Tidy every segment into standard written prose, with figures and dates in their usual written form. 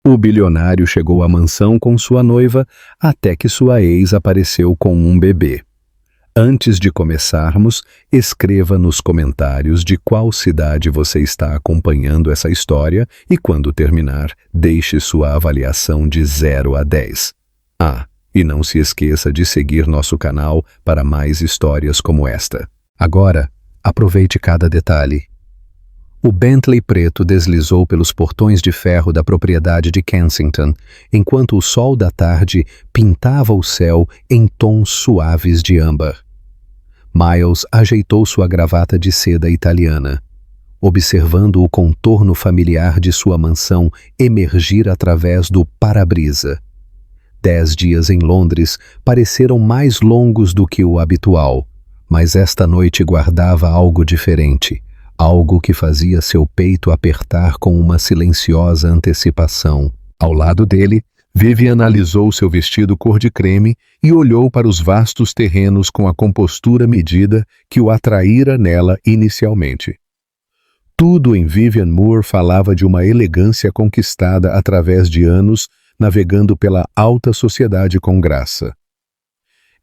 O bilionário chegou à mansão com sua noiva até que sua ex apareceu com um bebê. Antes de começarmos, escreva nos comentários de qual cidade você está acompanhando essa história e, quando terminar, deixe sua avaliação de 0 a 10. E não se esqueça de seguir nosso canal para mais histórias como esta. Agora, aproveite cada detalhe. O Bentley preto deslizou pelos portões de ferro da propriedade de Kensington, enquanto o sol da tarde pintava o céu em tons suaves de âmbar. Miles ajeitou sua gravata de seda italiana, observando o contorno familiar de sua mansão emergir através do para-brisa. 10 dias em Londres pareceram mais longos do que o habitual, mas esta noite guardava algo diferente. Algo que fazia seu peito apertar com uma silenciosa antecipação. Ao lado dele, Vivian analisou seu vestido cor de creme e olhou para os vastos terrenos com a compostura medida que o atraíra nela inicialmente. Tudo em Vivian Moore falava de uma elegância conquistada através de anos navegando pela alta sociedade com graça.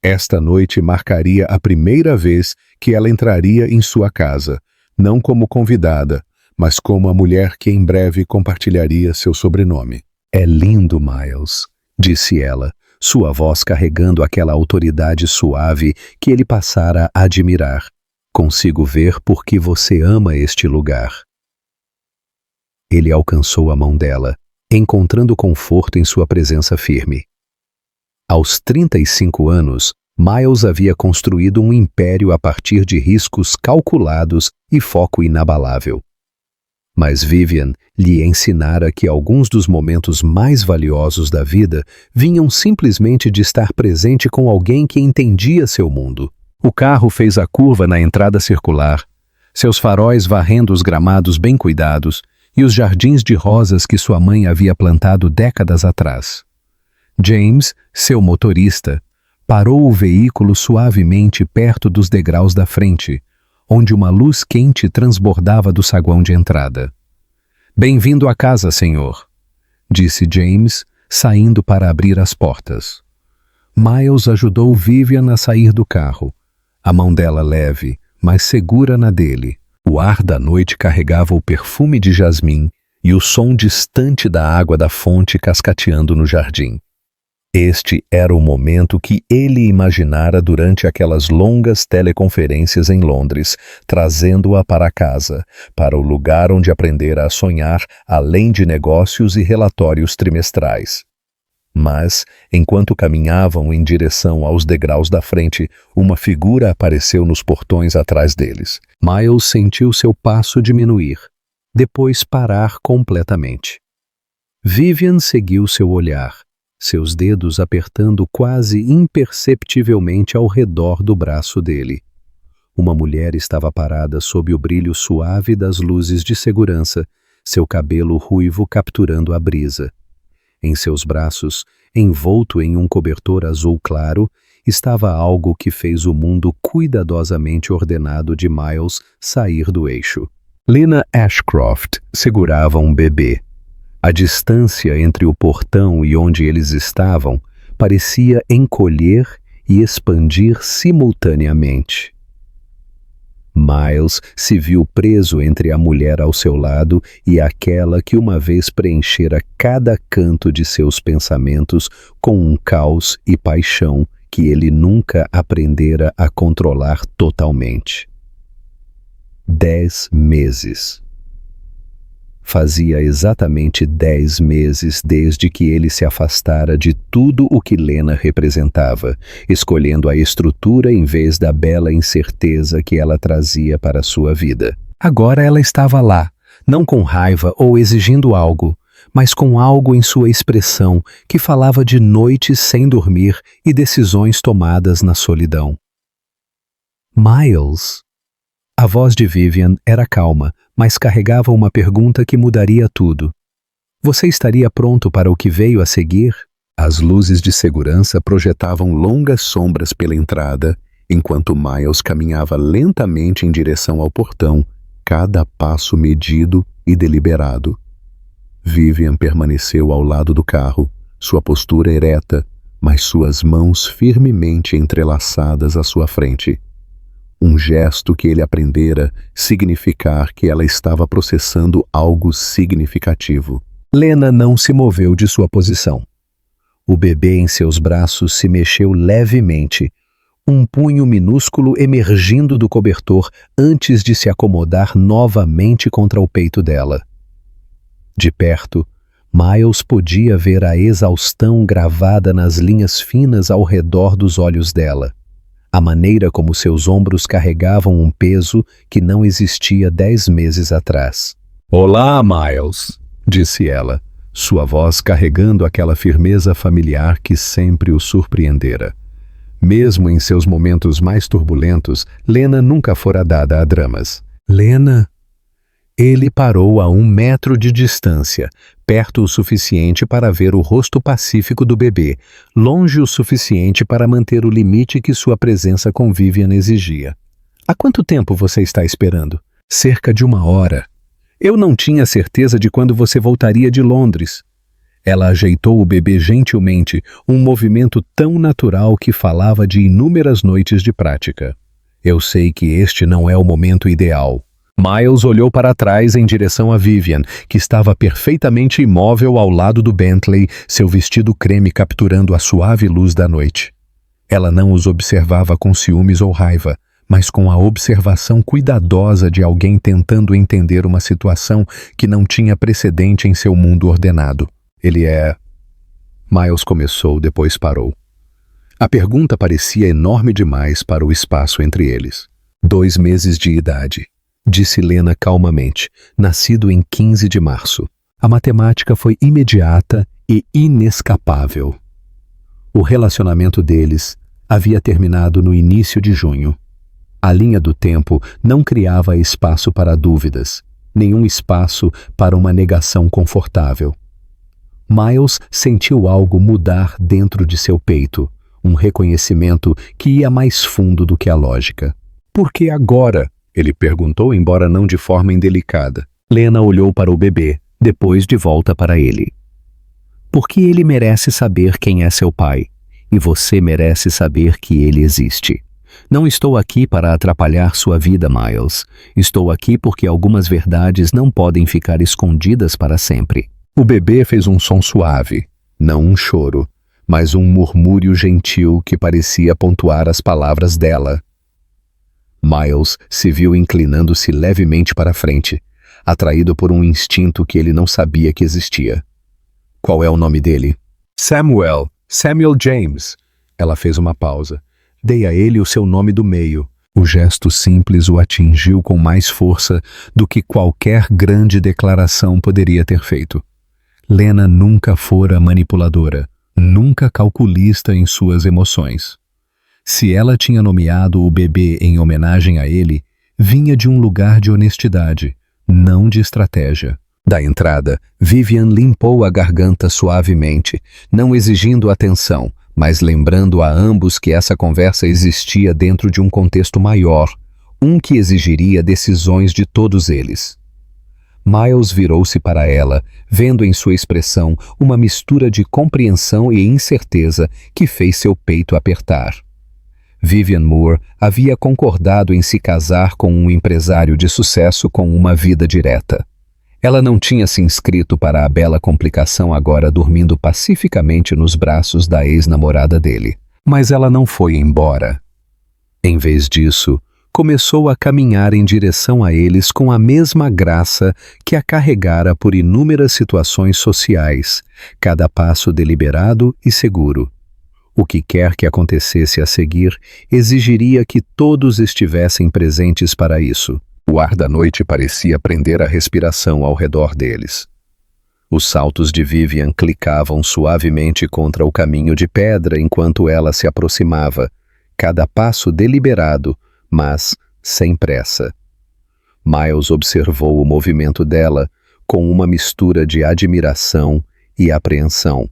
Esta noite marcaria a primeira vez que ela entraria em sua casa, não como convidada, mas como a mulher que em breve compartilharia seu sobrenome. "É lindo, Miles", disse ela, sua voz carregando aquela autoridade suave que ele passara a admirar. "Consigo ver por que você ama este lugar." Ele alcançou a mão dela, encontrando conforto em sua presença firme. Aos 35 anos, Miles havia construído um império a partir de riscos calculados e foco inabalável. Mas Vivian lhe ensinara que alguns dos momentos mais valiosos da vida vinham simplesmente de estar presente com alguém que entendia seu mundo. O carro fez a curva na entrada circular, seus faróis varrendo os gramados bem cuidados e os jardins de rosas que sua mãe havia plantado décadas atrás. James, seu motorista, parou o veículo suavemente perto dos degraus da frente, onde uma luz quente transbordava do saguão de entrada. "Bem-vindo à casa, senhor", disse James, saindo para abrir as portas. Miles ajudou Vivian a sair do carro, a mão dela leve, mas segura na dele. O ar da noite carregava o perfume de jasmim e o som distante da água da fonte cascateando no jardim. Este era o momento que ele imaginara durante aquelas longas teleconferências em Londres, trazendo-a para casa, para o lugar onde aprendera a sonhar além de negócios e relatórios trimestrais. Mas, enquanto caminhavam em direção aos degraus da frente, uma figura apareceu nos portões atrás deles. Miles sentiu seu passo diminuir, depois parar completamente. Vivian seguiu seu olhar, seus dedos apertando quase imperceptivelmente ao redor do braço dele. Uma mulher estava parada sob o brilho suave das luzes de segurança, seu cabelo ruivo capturando a brisa. Em seus braços, envolto em um cobertor azul claro, estava algo que fez o mundo cuidadosamente ordenado de Miles sair do eixo. Lena Ashcroft segurava um bebê. A distância entre o portão e onde eles estavam parecia encolher e expandir simultaneamente. Miles se viu preso entre a mulher ao seu lado e aquela que uma vez preenchera cada canto de seus pensamentos com um caos e paixão que ele nunca aprendera a controlar totalmente. 10 meses. Fazia exatamente 10 meses desde que ele se afastara de tudo o que Lena representava, escolhendo a estrutura em vez da bela incerteza que ela trazia para sua vida. Agora ela estava lá, não com raiva ou exigindo algo, mas com algo em sua expressão que falava de noites sem dormir e decisões tomadas na solidão. Miles. A voz de Vivian era calma, mas carregava uma pergunta que mudaria tudo. Você estaria pronto para o que veio a seguir? As luzes de segurança projetavam longas sombras pela entrada, enquanto Miles caminhava lentamente em direção ao portão, cada passo medido e deliberado. Vivian permaneceu ao lado do carro, sua postura ereta, mas suas mãos firmemente entrelaçadas à sua frente. Um gesto que ele aprendera significar que ela estava processando algo significativo. Lena não se moveu de sua posição. O bebê em seus braços se mexeu levemente, um punho minúsculo emergindo do cobertor antes de se acomodar novamente contra o peito dela. De perto, Miles podia ver a exaustão gravada nas linhas finas ao redor dos olhos dela, a maneira como seus ombros carregavam um peso que não existia 10 meses atrás. "Olá, Miles", disse ela, sua voz carregando aquela firmeza familiar que sempre o surpreendera. Mesmo em seus momentos mais turbulentos, Lena nunca fora dada a dramas. "Lena?" Ele parou a 1 metro de distância, perto o suficiente para ver o rosto pacífico do bebê, longe o suficiente para manter o limite que sua presença com Vivian exigia. "Há quanto tempo você está esperando?" "Cerca de 1 hora. Eu não tinha certeza de quando você voltaria de Londres." Ela ajeitou o bebê gentilmente, um movimento tão natural que falava de inúmeras noites de prática. "Eu sei que este não é o momento ideal." Miles olhou para trás em direção a Vivian, que estava perfeitamente imóvel ao lado do Bentley, seu vestido creme capturando a suave luz da noite. Ela não os observava com ciúmes ou raiva, mas com a observação cuidadosa de alguém tentando entender uma situação que não tinha precedente em seu mundo ordenado. "Ele é..." Miles começou, depois parou. A pergunta parecia enorme demais para o espaço entre eles. 2 meses de idade, disse Lena calmamente, nascido em 15 de março. A matemática foi imediata e inescapável. O relacionamento deles havia terminado no início de junho. A linha do tempo não criava espaço para dúvidas, nenhum espaço para uma negação confortável. Miles sentiu algo mudar dentro de seu peito, um reconhecimento que ia mais fundo do que a lógica. "Por que agora?" ele perguntou, embora não de forma indelicada. Lena olhou para o bebê, depois de volta para ele. "Porque ele merece saber quem é seu pai, e você merece saber que ele existe. Não estou aqui para atrapalhar sua vida, Miles. Estou aqui porque algumas verdades não podem ficar escondidas para sempre." O bebê fez um som suave, não um choro, mas um murmúrio gentil que parecia pontuar as palavras dela. Miles se viu inclinando-se levemente para a frente, atraído por um instinto que ele não sabia que existia. "Qual é o nome dele?" "Samuel James." Ela fez uma pausa. "Dei a ele o seu nome do meio." O gesto simples o atingiu com mais força do que qualquer grande declaração poderia ter feito. Lena nunca fora manipuladora, nunca calculista em suas emoções. Se ela tinha nomeado o bebê em homenagem a ele, vinha de um lugar de honestidade, não de estratégia. Da entrada, Vivian limpou a garganta suavemente, não exigindo atenção, mas lembrando a ambos que essa conversa existia dentro de um contexto maior, um que exigiria decisões de todos eles. Miles virou-se para ela, vendo em sua expressão uma mistura de compreensão e incerteza que fez seu peito apertar. Vivian Moore havia concordado em se casar com um empresário de sucesso com uma vida direta. Ela não tinha se inscrito para a bela complicação agora dormindo pacificamente nos braços da ex-namorada dele. Mas ela não foi embora. Em vez disso, começou a caminhar em direção a eles com a mesma graça que a carregara por inúmeras situações sociais, cada passo deliberado e seguro. O que quer que acontecesse a seguir exigiria que todos estivessem presentes para isso. O ar da noite parecia prender a respiração ao redor deles. Os saltos de Vivian clicavam suavemente contra o caminho de pedra enquanto ela se aproximava, cada passo deliberado, mas sem pressa. Miles observou o movimento dela com uma mistura de admiração e apreensão.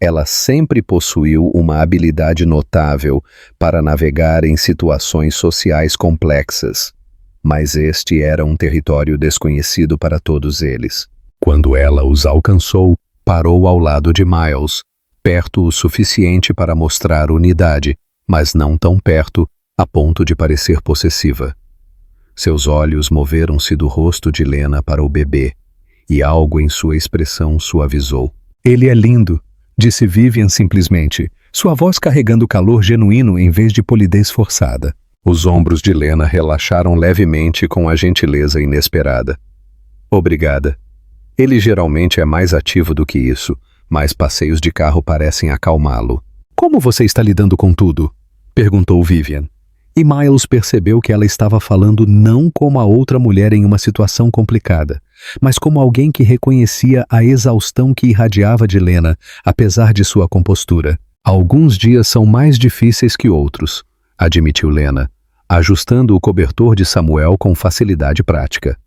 Ela sempre possuiu uma habilidade notável para navegar em situações sociais complexas, mas este era um território desconhecido para todos eles. Quando ela os alcançou, parou ao lado de Miles, perto o suficiente para mostrar unidade, mas não tão perto a ponto de parecer possessiva. Seus olhos moveram-se do rosto de Lena para o bebê, e algo em sua expressão suavizou. "Ele é lindo", disse Vivian simplesmente, sua voz carregando calor genuíno em vez de polidez forçada. Os ombros de Lena relaxaram levemente com a gentileza inesperada. "Obrigada. Ele geralmente é mais ativo do que isso, mas passeios de carro parecem acalmá-lo." "Como você está lidando com tudo?" perguntou Vivian. E Miles percebeu que ela estava falando não como a outra mulher em uma situação complicada, mas como alguém que reconhecia a exaustão que irradiava de Lena, apesar de sua compostura. "Alguns dias são mais difíceis que outros", admitiu Lena, ajustando o cobertor de Samuel com facilidade prática.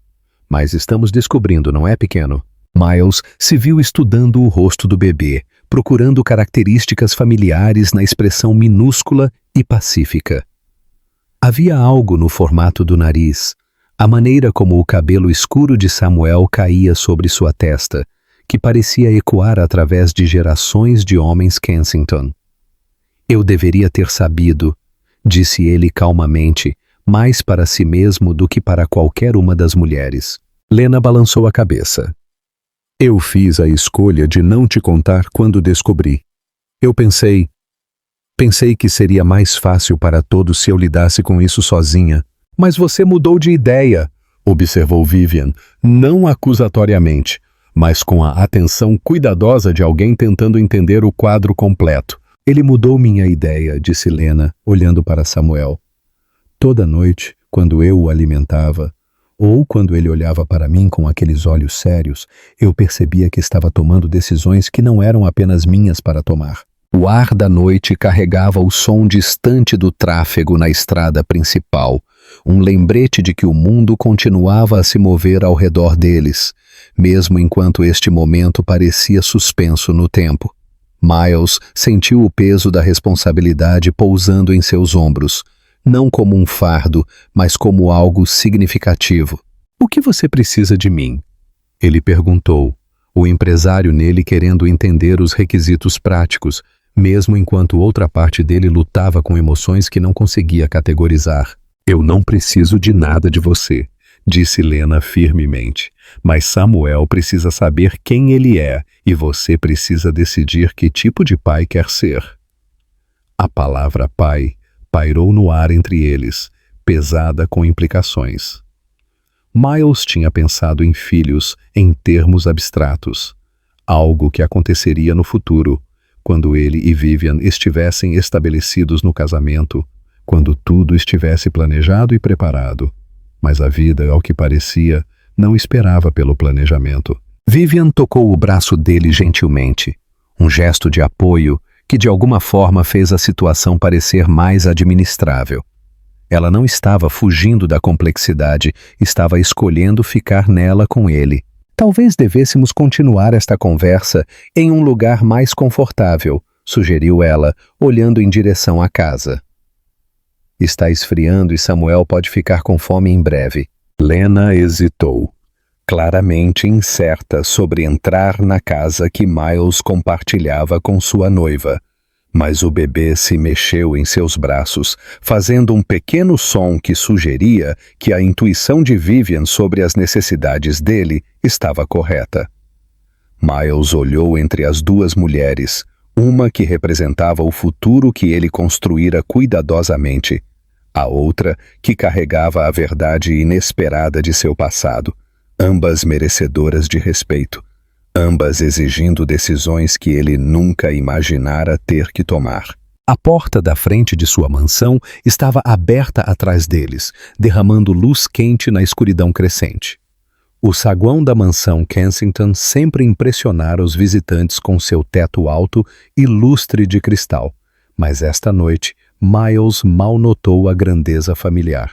"Mas estamos descobrindo, não é, pequeno?" Miles se viu estudando o rosto do bebê, procurando características familiares na expressão minúscula e pacífica. Havia algo no formato do nariz, a maneira como o cabelo escuro de Samuel caía sobre sua testa, que parecia ecoar através de gerações de homens Kensington. "Eu deveria ter sabido", disse ele calmamente, mais para si mesmo do que para qualquer uma das mulheres. Lena balançou a cabeça. "Eu fiz a escolha de não te contar quando descobri. Eu pensei que seria mais fácil para todos se eu lidasse com isso sozinha." "Mas você mudou de ideia", observou Vivian, não acusatoriamente, mas com a atenção cuidadosa de alguém tentando entender o quadro completo. "Ele mudou minha ideia", disse Lena, olhando para Samuel. "Toda noite, quando eu o alimentava, ou quando ele olhava para mim com aqueles olhos sérios, eu percebia que estava tomando decisões que não eram apenas minhas para tomar." O ar da noite carregava o som distante do tráfego na estrada principal, um lembrete de que o mundo continuava a se mover ao redor deles, mesmo enquanto este momento parecia suspenso no tempo. Miles sentiu o peso da responsabilidade pousando em seus ombros, não como um fardo, mas como algo significativo. "O que você precisa de mim?" ele perguntou, o empresário nele querendo entender os requisitos práticos, mesmo enquanto outra parte dele lutava com emoções que não conseguia categorizar. "Eu não preciso de nada de você", disse Lena firmemente, "mas Samuel precisa saber quem ele é e você precisa decidir que tipo de pai quer ser." A palavra pai pairou no ar entre eles, pesada com implicações. Miles tinha pensado em filhos em termos abstratos, algo que aconteceria no futuro, quando ele e Vivian estivessem estabelecidos no casamento, quando tudo estivesse planejado e preparado. Mas a vida, ao que parecia, não esperava pelo planejamento. Vivian tocou o braço dele gentilmente, um gesto de apoio que de alguma forma fez a situação parecer mais administrável. Ela não estava fugindo da complexidade, estava escolhendo ficar nela com ele. "Talvez devêssemos continuar esta conversa em um lugar mais confortável", sugeriu ela, olhando em direção à casa. "Está esfriando e Samuel pode ficar com fome em breve." Lena hesitou, claramente incerta sobre entrar na casa que Miles compartilhava com sua noiva. Mas o bebê se mexeu em seus braços, fazendo um pequeno som que sugeria que a intuição de Vivian sobre as necessidades dele estava correta. Miles olhou entre as duas mulheres, uma que representava o futuro que ele construíra cuidadosamente, a outra que carregava a verdade inesperada de seu passado, ambas merecedoras de respeito. Ambas exigindo decisões que ele nunca imaginara ter que tomar. A porta da frente de sua mansão estava aberta atrás deles, derramando luz quente na escuridão crescente. O saguão da mansão Kensington sempre impressionara os visitantes com seu teto alto e lustre de cristal, mas esta noite Miles mal notou a grandeza familiar.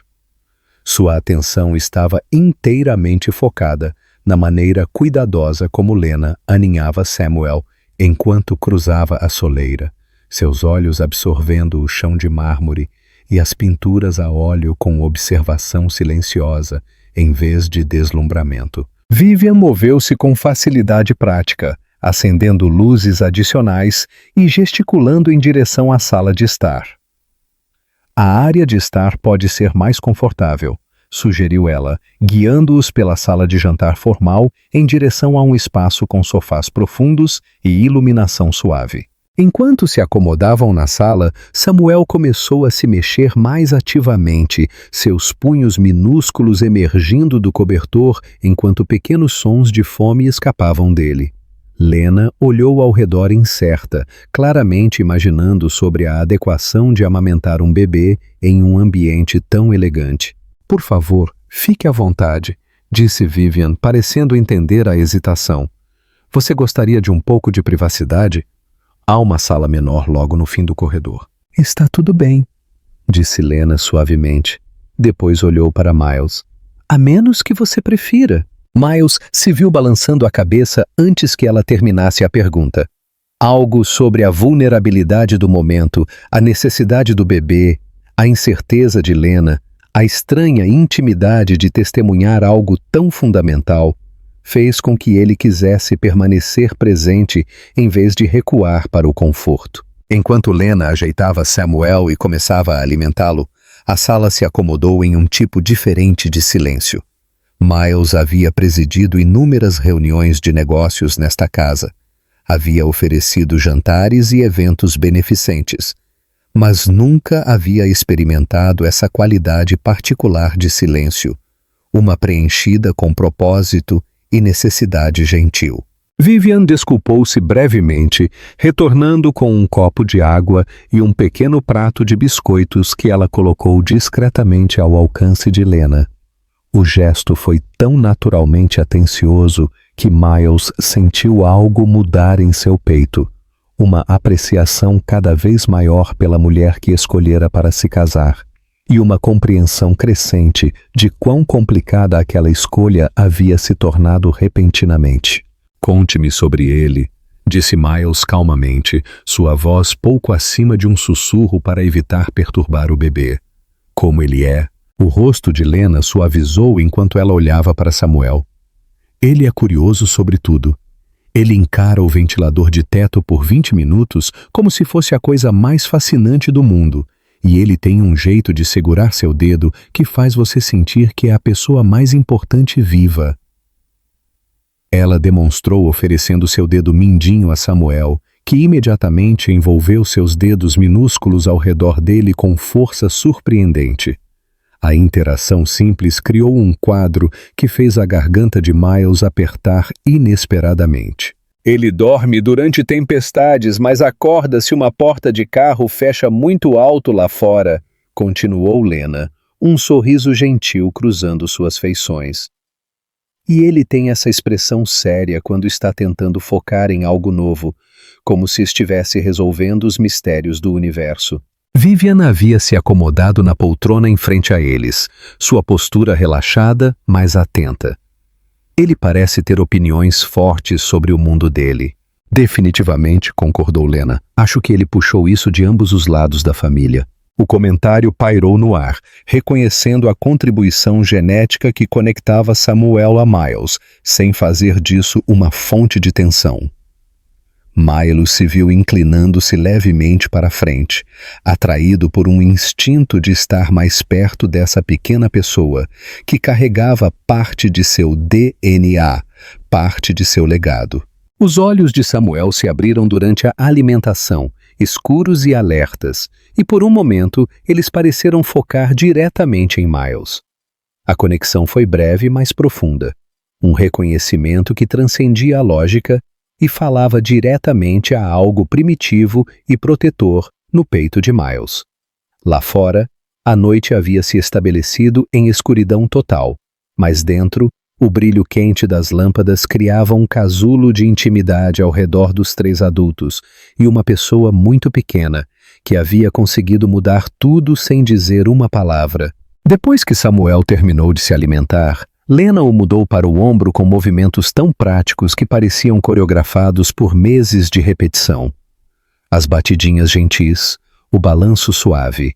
Sua atenção estava inteiramente focada na maneira cuidadosa como Lena aninhava Samuel enquanto cruzava a soleira, seus olhos absorvendo o chão de mármore e as pinturas a óleo com observação silenciosa em vez de deslumbramento. Vivian moveu-se com facilidade prática, acendendo luzes adicionais e gesticulando em direção à sala de estar. A área de estar pode ser mais confortável, sugeriu ela, guiando-os pela sala de jantar formal em direção a um espaço com sofás profundos e iluminação suave. Enquanto se acomodavam na sala, Samuel começou a se mexer mais ativamente, seus punhos minúsculos emergindo do cobertor enquanto pequenos sons de fome escapavam dele. Lena olhou ao redor incerta, claramente imaginando sobre a adequação de amamentar um bebê em um ambiente tão elegante. "Por favor, fique à vontade", disse Vivian, parecendo entender a hesitação. "Você gostaria de um pouco de privacidade? Há uma sala menor logo no fim do corredor." "Está tudo bem", disse Lena suavemente. Depois olhou para Miles. "A menos que você prefira." Miles se viu balançando a cabeça antes que ela terminasse a pergunta. Algo sobre a vulnerabilidade do momento, a necessidade do bebê, a incerteza de Lena, a estranha intimidade de testemunhar algo tão fundamental, fez com que ele quisesse permanecer presente em vez de recuar para o conforto. Enquanto Lena ajeitava Samuel e começava a alimentá-lo, a sala se acomodou em um tipo diferente de silêncio. Miles havia presidido inúmeras reuniões de negócios nesta casa. Havia oferecido jantares e eventos beneficentes, mas nunca havia experimentado essa qualidade particular de silêncio, uma preenchida com propósito e necessidade gentil. Vivian desculpou-se brevemente, retornando com um copo de água e um pequeno prato de biscoitos que ela colocou discretamente ao alcance de Lena. O gesto foi tão naturalmente atencioso que Miles sentiu algo mudar em seu peito, uma apreciação cada vez maior pela mulher que escolhera para se casar, e uma compreensão crescente de quão complicada aquela escolha havia se tornado repentinamente. "Conte-me sobre ele", disse Miles calmamente, sua voz pouco acima de um sussurro para evitar perturbar o bebê. "Como ele é?" O rosto de Lena suavizou enquanto ela olhava para Samuel. "Ele é curioso sobre tudo. Ele encara o ventilador de teto por 20 minutos como se fosse a coisa mais fascinante do mundo, e ele tem um jeito de segurar seu dedo que faz você sentir que é a pessoa mais importante viva." Ela demonstrou oferecendo seu dedo mindinho a Samuel, que imediatamente envolveu seus dedos minúsculos ao redor dele com força surpreendente. A interação simples criou um quadro que fez a garganta de Miles apertar inesperadamente. "Ele dorme durante tempestades, mas acorda se uma porta de carro fecha muito alto lá fora", continuou Lena, um sorriso gentil cruzando suas feições. "E ele tem essa expressão séria quando está tentando focar em algo novo, como se estivesse resolvendo os mistérios do universo." Vivian havia se acomodado na poltrona em frente a eles, sua postura relaxada, mas atenta. "Ele parece ter opiniões fortes sobre o mundo dele." "Definitivamente", concordou Lena. "Acho que ele puxou isso de ambos os lados da família." O comentário pairou no ar, reconhecendo a contribuição genética que conectava Samuel a Miles, sem fazer disso uma fonte de tensão. Miles se viu inclinando-se levemente para frente, atraído por um instinto de estar mais perto dessa pequena pessoa, que carregava parte de seu DNA, parte de seu legado. Os olhos de Samuel se abriram durante a alimentação, escuros e alertas, e por um momento eles pareceram focar diretamente em Miles. A conexão foi breve, mas profunda. Um reconhecimento que transcendia a lógica e falava diretamente a algo primitivo e protetor no peito de Miles. Lá fora, a noite havia se estabelecido em escuridão total, mas dentro, o brilho quente das lâmpadas criava um casulo de intimidade ao redor dos três adultos e uma pessoa muito pequena, que havia conseguido mudar tudo sem dizer uma palavra. Depois que Samuel terminou de se alimentar, Lena o mudou para o ombro com movimentos tão práticos que pareciam coreografados por meses de repetição. As batidinhas gentis, o balanço suave.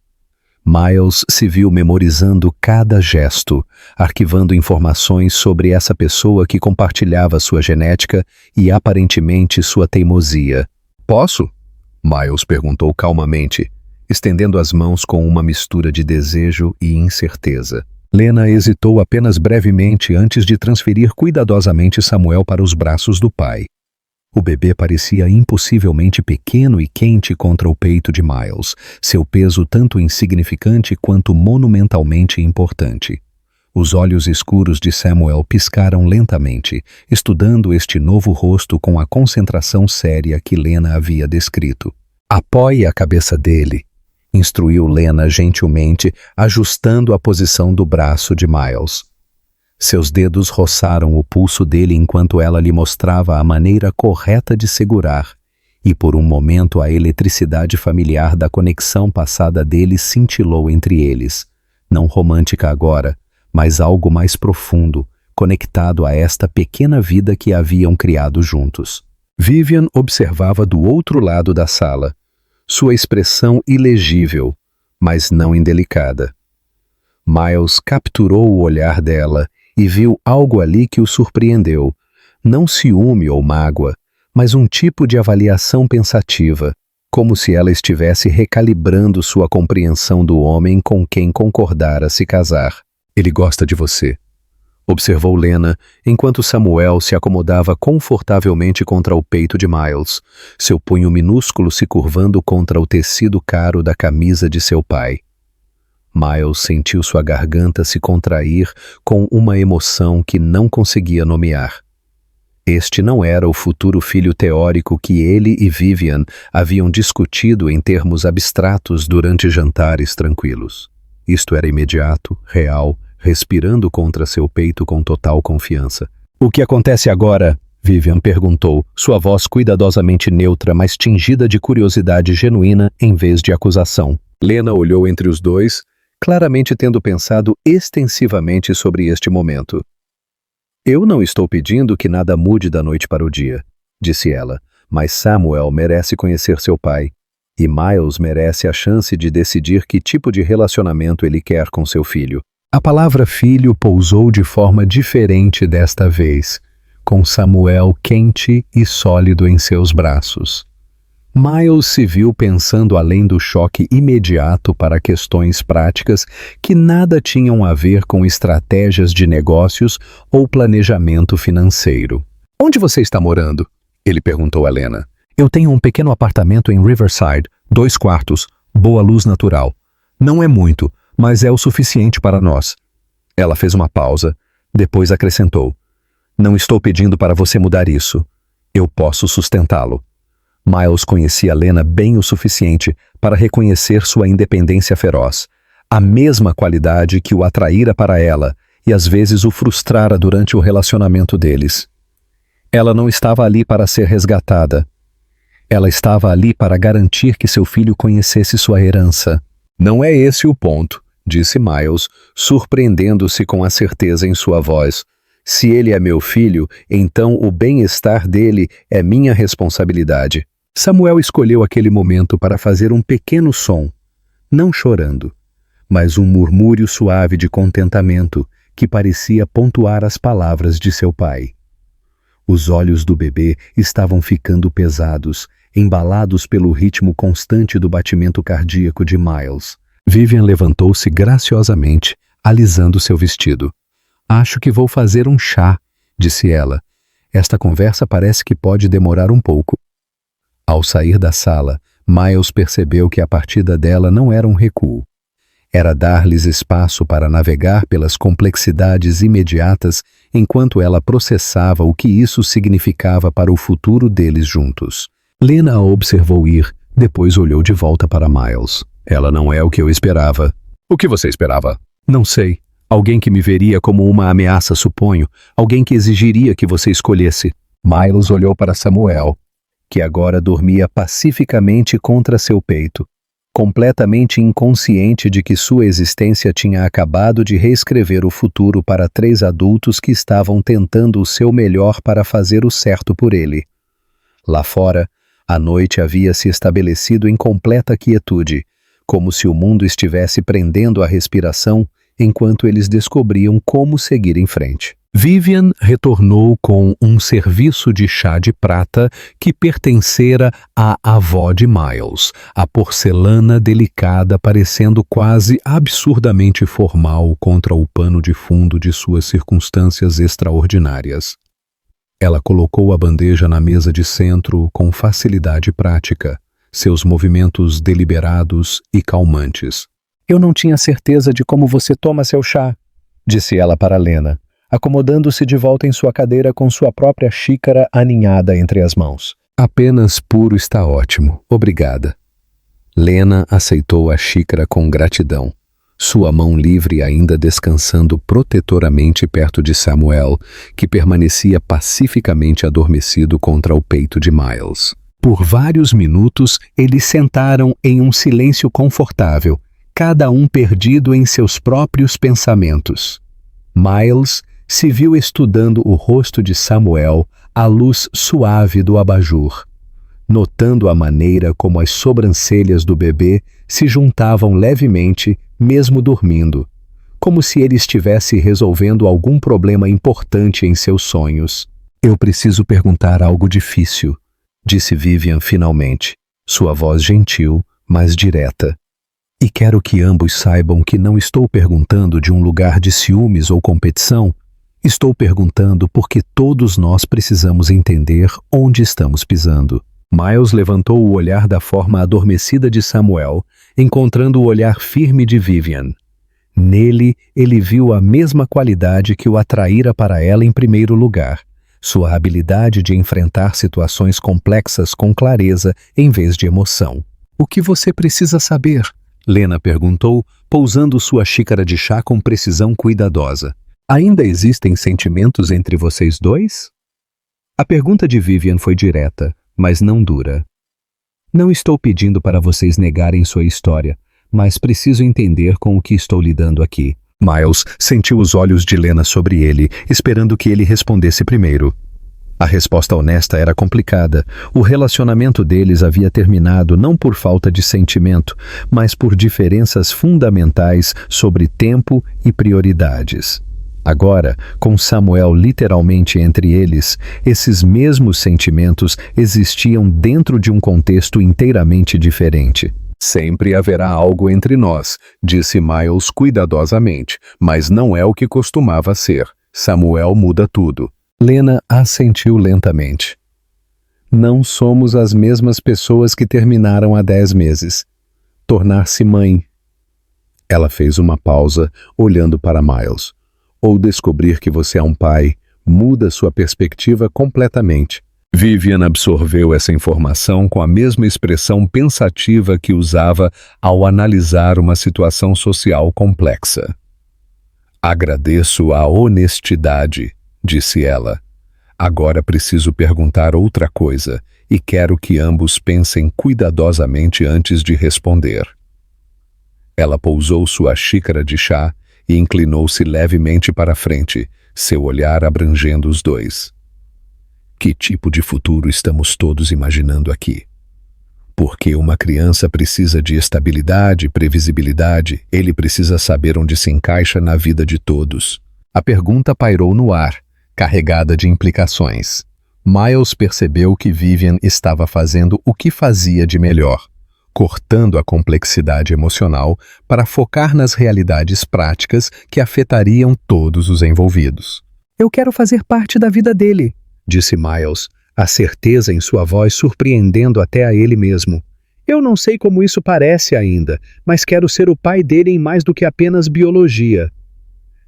Miles se viu memorizando cada gesto, arquivando informações sobre essa pessoa que compartilhava sua genética e aparentemente sua teimosia. "Posso?" Miles perguntou calmamente, estendendo as mãos com uma mistura de desejo e incerteza. Lena hesitou apenas brevemente antes de transferir cuidadosamente Samuel para os braços do pai. O bebê parecia impossivelmente pequeno e quente contra o peito de Miles, seu peso tanto insignificante quanto monumentalmente importante. Os olhos escuros de Samuel piscaram lentamente, estudando este novo rosto com a concentração séria que Lena havia descrito. "Apoie a cabeça dele", instruiu Lena gentilmente, ajustando a posição do braço de Miles. Seus dedos roçaram o pulso dele enquanto ela lhe mostrava a maneira correta de segurar, e por um momento a eletricidade familiar da conexão passada dele cintilou entre eles, não romântica agora, mas algo mais profundo, conectado a esta pequena vida que haviam criado juntos. Vivian observava do outro lado da sala, sua expressão ilegível, mas não indelicada. Miles capturou o olhar dela e viu algo ali que o surpreendeu, não ciúme ou mágoa, mas um tipo de avaliação pensativa, como se ela estivesse recalibrando sua compreensão do homem com quem concordara se casar. "Ele gosta de você", observou Lena, enquanto Samuel se acomodava confortavelmente contra o peito de Miles, seu punho minúsculo se curvando contra o tecido caro da camisa de seu pai. Miles sentiu sua garganta se contrair com uma emoção que não conseguia nomear. Este não era o futuro filho teórico que ele e Vivian haviam discutido em termos abstratos durante jantares tranquilos. Isto era imediato, real, respirando contra seu peito com total confiança. "O que acontece agora?" Vivian perguntou, sua voz cuidadosamente neutra, mas tingida de curiosidade genuína em vez de acusação. Lena olhou entre os dois, claramente tendo pensado extensivamente sobre este momento. "Eu não estou pedindo que nada mude da noite para o dia", disse ela, "mas Samuel merece conhecer seu pai, e Miles merece a chance de decidir que tipo de relacionamento ele quer com seu filho." A palavra filho pousou de forma diferente desta vez, com Samuel quente e sólido em seus braços. Miles se viu pensando além do choque imediato para questões práticas que nada tinham a ver com estratégias de negócios ou planejamento financeiro. "Onde você está morando?" ele perguntou a Lena. "Eu tenho um pequeno apartamento em Riverside, 2 quartos, boa luz natural. Não é muito, mas é o suficiente para nós." Ela fez uma pausa, depois acrescentou: "Não estou pedindo para você mudar isso. Eu posso sustentá-lo." Miles conhecia Lena bem o suficiente para reconhecer sua independência feroz, a mesma qualidade que o atraíra para ela e às vezes o frustrara durante o relacionamento deles. Ela não estava ali para ser resgatada. Ela estava ali para garantir que seu filho conhecesse sua herança. "Não é esse o ponto", disse Miles, surpreendendo-se com a certeza em sua voz. "Se ele é meu filho, então o bem-estar dele é minha responsabilidade." Samuel escolheu aquele momento para fazer um pequeno som, não chorando, mas um murmúrio suave de contentamento que parecia pontuar as palavras de seu pai. Os olhos do bebê estavam ficando pesados, embalados pelo ritmo constante do batimento cardíaco de Miles. Vivian levantou-se graciosamente, alisando seu vestido. "Acho que vou fazer um chá", disse ela. "Esta conversa parece que pode demorar um pouco." Ao sair da sala, Miles percebeu que a partida dela não era um recuo. Era dar-lhes espaço para navegar pelas complexidades imediatas enquanto ela processava o que isso significava para o futuro deles juntos. Lena a observou ir, depois olhou de volta para Miles. "Ela não é o que eu esperava." "O que você esperava?" "Não sei. Alguém que me veria como uma ameaça, suponho. Alguém que exigiria que você escolhesse." Miles olhou para Samuel, que agora dormia pacificamente contra seu peito, completamente inconsciente de que sua existência tinha acabado de reescrever o futuro para 3 adultos que estavam tentando o seu melhor para fazer o certo por ele. Lá fora, a noite havia se estabelecido em completa quietude, como se o mundo estivesse prendendo a respiração enquanto eles descobriam como seguir em frente. Vivian retornou com um serviço de chá de prata que pertencera à avó de Miles, a porcelana delicada parecendo quase absurdamente formal contra o pano de fundo de suas circunstâncias extraordinárias. Ela colocou a bandeja na mesa de centro com facilidade prática, seus movimentos deliberados e calmantes. "Eu não tinha certeza de como você toma seu chá", disse ela para Lena, acomodando-se de volta em sua cadeira com sua própria xícara aninhada entre as mãos. "Apenas puro está ótimo, obrigada." Lena aceitou a xícara com gratidão, sua mão livre ainda descansando protetoramente perto de Samuel, que permanecia pacificamente adormecido contra o peito de Miles. Por vários minutos, eles sentaram em um silêncio confortável, cada um perdido em seus próprios pensamentos. Miles se viu estudando o rosto de Samuel à luz suave do abajur, notando a maneira como as sobrancelhas do bebê se juntavam levemente, mesmo dormindo, como se ele estivesse resolvendo algum problema importante em seus sonhos. "Eu preciso perguntar algo difícil", disse Vivian finalmente, sua voz gentil, mas direta. "E quero que ambos saibam que não estou perguntando de um lugar de ciúmes ou competição. Estou perguntando porque todos nós precisamos entender onde estamos pisando." Miles levantou o olhar da forma adormecida de Samuel, encontrando o olhar firme de Vivian. Nele, ele viu a mesma qualidade que o atraíra para ela em primeiro lugar, sua habilidade de enfrentar situações complexas com clareza em vez de emoção. "O que você precisa saber?" Lena perguntou, pousando sua xícara de chá com precisão cuidadosa. "Ainda existem sentimentos entre vocês dois?" A pergunta de Vivian foi direta, mas não dura. "Não estou pedindo para vocês negarem sua história, mas preciso entender com o que estou lidando aqui." Miles sentiu os olhos de Lena sobre ele, esperando que ele respondesse primeiro. A resposta honesta era complicada. O relacionamento deles havia terminado não por falta de sentimento, mas por diferenças fundamentais sobre tempo e prioridades. Agora, com Samuel literalmente entre eles, esses mesmos sentimentos existiam dentro de um contexto inteiramente diferente. "Sempre haverá algo entre nós", disse Miles cuidadosamente, "mas não é o que costumava ser. Samuel muda tudo." Lena assentiu lentamente. "Não somos as mesmas pessoas que terminaram há 10 meses. Tornar-se mãe." Ela fez uma pausa, olhando para Miles. "Ou descobrir que você é um pai muda sua perspectiva completamente." Vivian absorveu essa informação com a mesma expressão pensativa que usava ao analisar uma situação social complexa. "Agradeço a honestidade", disse ela. "Agora preciso perguntar outra coisa e quero que ambos pensem cuidadosamente antes de responder." Ela pousou sua xícara de chá e inclinou-se levemente para frente, seu olhar abrangendo os dois. "Que tipo de futuro estamos todos imaginando aqui? Porque uma criança precisa de estabilidade, previsibilidade, ele precisa saber onde se encaixa na vida de todos." A pergunta pairou no ar, carregada de implicações. Miles percebeu que Vivian estava fazendo o que fazia de melhor, cortando a complexidade emocional para focar nas realidades práticas que afetariam todos os envolvidos. "Eu quero fazer parte da vida dele", disse Miles, a certeza em sua voz surpreendendo até a ele mesmo. "Eu não sei como isso parece ainda, mas quero ser o pai dele em mais do que apenas biologia."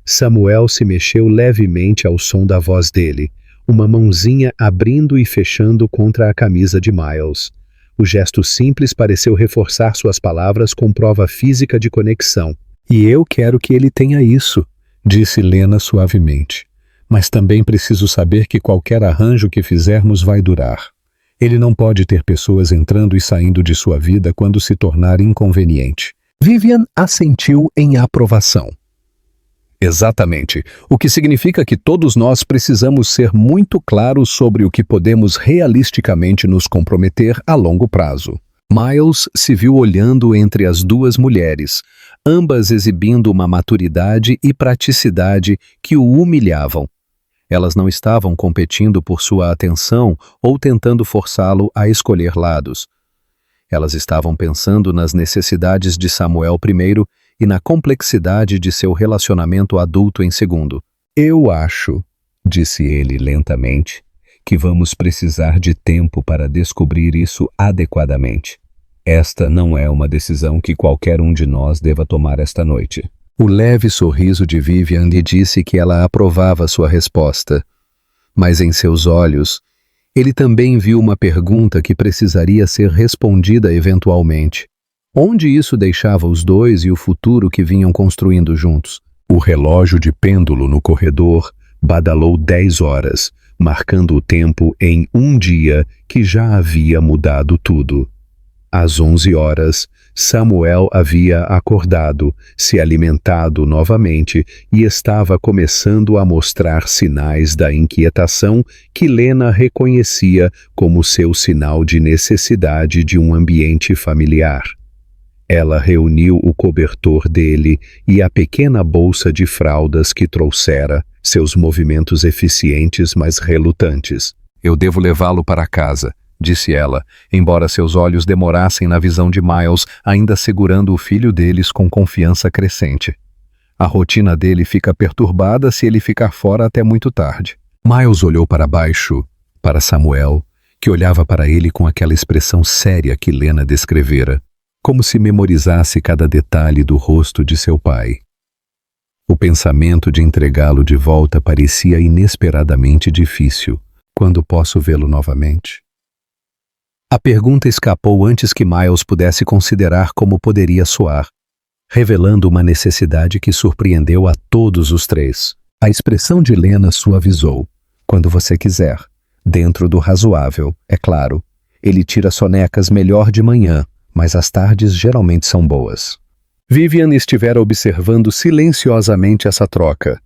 Samuel se mexeu levemente ao som da voz dele, uma mãozinha abrindo e fechando contra a camisa de Miles. O gesto simples pareceu reforçar suas palavras com prova física de conexão. "E eu quero que ele tenha isso", disse Lena suavemente. "Mas também preciso saber que qualquer arranjo que fizermos vai durar. Ele não pode ter pessoas entrando e saindo de sua vida quando se tornar inconveniente." Vivian assentiu em aprovação. "Exatamente, o que significa que todos nós precisamos ser muito claros sobre o que podemos realisticamente nos comprometer a longo prazo." Miles se viu olhando entre as duas mulheres, ambas exibindo uma maturidade e praticidade que o humilhavam. Elas não estavam competindo por sua atenção ou tentando forçá-lo a escolher lados. Elas estavam pensando nas necessidades de Samuel primeiro e na complexidade de seu relacionamento adulto em segundo. Eu acho, disse ele lentamente, que vamos precisar de tempo para descobrir isso adequadamente. Esta não é uma decisão que qualquer um de nós deva tomar esta noite. O leve sorriso de Vivian lhe disse que ela aprovava sua resposta, mas em seus olhos, ele também viu uma pergunta que precisaria ser respondida eventualmente. Onde isso deixava os dois e o futuro que vinham construindo juntos? O relógio de pêndulo no corredor badalou 10 horas, marcando o tempo em um dia que já havia mudado tudo. Às 11 horas, Samuel havia acordado, se alimentado novamente e estava começando a mostrar sinais da inquietação que Lena reconhecia como seu sinal de necessidade de um ambiente familiar. Ela reuniu o cobertor dele e a pequena bolsa de fraldas que trouxera, seus movimentos eficientes mas relutantes. Eu devo levá-lo para casa, disse ela, embora seus olhos demorassem na visão de Miles, ainda segurando o filho deles com confiança crescente. A rotina dele fica perturbada se ele ficar fora até muito tarde. Miles olhou para baixo, para Samuel, que olhava para ele com aquela expressão séria que Lena descrevera, como se memorizasse cada detalhe do rosto de seu pai. O pensamento de entregá-lo de volta parecia inesperadamente difícil. Quando posso vê-lo novamente? A pergunta escapou antes que Miles pudesse considerar como poderia soar, revelando uma necessidade que surpreendeu a todos os três. A expressão de Lena suavizou. Quando você quiser. Dentro do razoável, é claro. Ele tira sonecas melhor de manhã, mas as tardes geralmente são boas. Vivian estivera observando silenciosamente essa troca,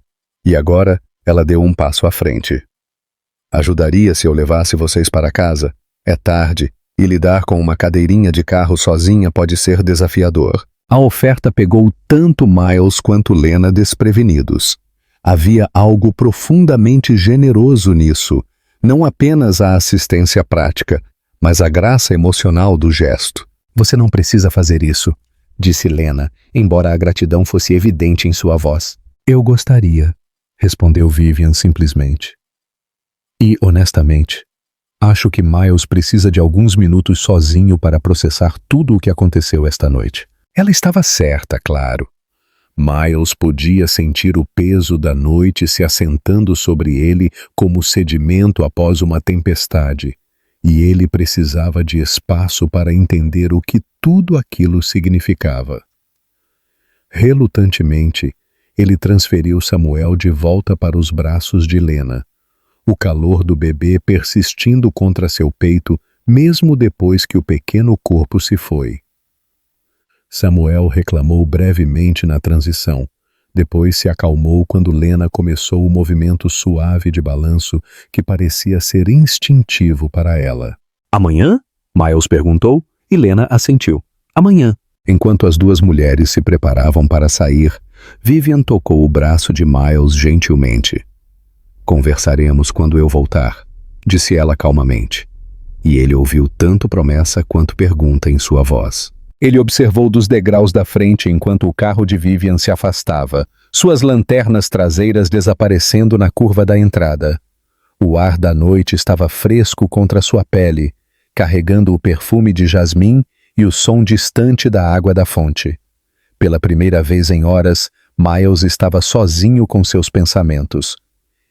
e agora ela deu um passo à frente. Ajudaria se eu levasse vocês para casa? É tarde, e lidar com uma cadeirinha de carro sozinha pode ser desafiador. A oferta pegou tanto Miles quanto Lena desprevenidos. Havia algo profundamente generoso nisso, não apenas a assistência prática, mas a graça emocional do gesto. Você não precisa fazer isso, disse Lena, embora a gratidão fosse evidente em sua voz. Eu gostaria, respondeu Vivian simplesmente. E, honestamente, acho que Miles precisa de alguns minutos sozinho para processar tudo o que aconteceu esta noite. Ela estava certa, claro. Miles podia sentir o peso da noite se assentando sobre ele como sedimento após uma tempestade, e ele precisava de espaço para entender o que tudo aquilo significava. Relutantemente, ele transferiu Samuel de volta para os braços de Lena, o calor do bebê persistindo contra seu peito mesmo depois que o pequeno corpo se foi. Samuel reclamou brevemente na transição, depois se acalmou quando Lena começou o movimento suave de balanço que parecia ser instintivo para ela. Amanhã? Miles perguntou, e Lena assentiu. Amanhã. Enquanto as duas mulheres se preparavam para sair, Vivian tocou o braço de Miles gentilmente. Conversaremos quando eu voltar, disse ela calmamente. E ele ouviu tanto promessa quanto pergunta em sua voz. Ele observou dos degraus da frente enquanto o carro de Vivian se afastava, suas lanternas traseiras desaparecendo na curva da entrada. O ar da noite estava fresco contra sua pele, carregando o perfume de jasmim e o som distante da água da fonte. Pela primeira vez em horas, Miles estava sozinho com seus pensamentos.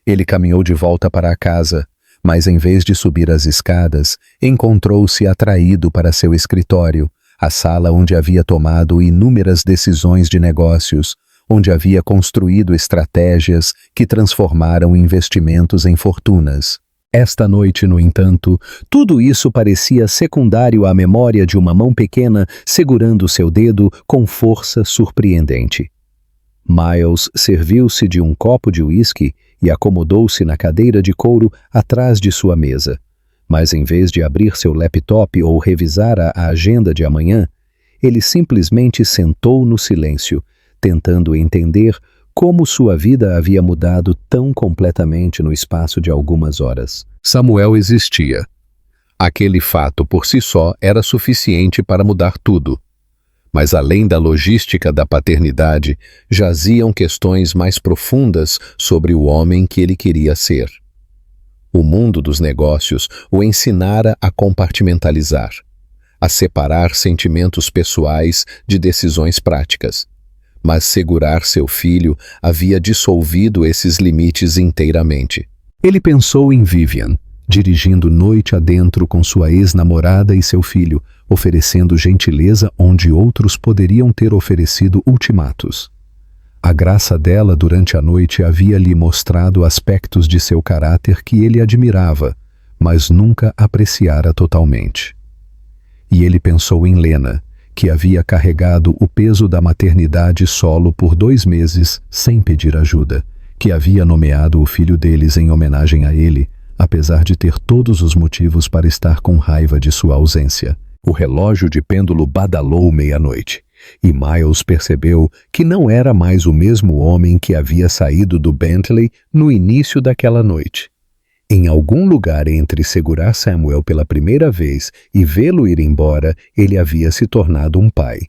Ele caminhou de volta para a casa, mas em vez de subir as escadas, encontrou-se atraído para seu escritório, a sala onde havia tomado inúmeras decisões de negócios, onde havia construído estratégias que transformaram investimentos em fortunas. Esta noite, no entanto, tudo isso parecia secundário à memória de uma mão pequena segurando seu dedo com força surpreendente. Miles serviu-se de um copo de uísque e acomodou-se na cadeira de couro atrás de sua mesa, mas em vez de abrir seu laptop ou revisar a agenda de amanhã, ele simplesmente sentou no silêncio, tentando entender como sua vida havia mudado tão completamente no espaço de algumas horas. Samuel existia. Aquele fato por si só era suficiente para mudar tudo. Mas além da logística da paternidade, jaziam questões mais profundas sobre o homem que ele queria ser. O mundo dos negócios o ensinara a compartimentalizar, a separar sentimentos pessoais de decisões práticas. Mas segurar seu filho havia dissolvido esses limites inteiramente. Ele pensou em Vivian, dirigindo noite adentro com sua ex-namorada e seu filho, oferecendo gentileza onde outros poderiam ter oferecido ultimatos. A graça dela durante a noite havia-lhe mostrado aspectos de seu caráter que ele admirava, mas nunca apreciara totalmente. E ele pensou em Lena, que havia carregado o peso da maternidade solo por 2 meses sem pedir ajuda, que havia nomeado o filho deles em homenagem a ele, apesar de ter todos os motivos para estar com raiva de sua ausência. O relógio de pêndulo badalou meia-noite, e Miles percebeu que não era mais o mesmo homem que havia saído do Bentley no início daquela noite. Em algum lugar entre segurar Samuel pela primeira vez e vê-lo ir embora, ele havia se tornado um pai.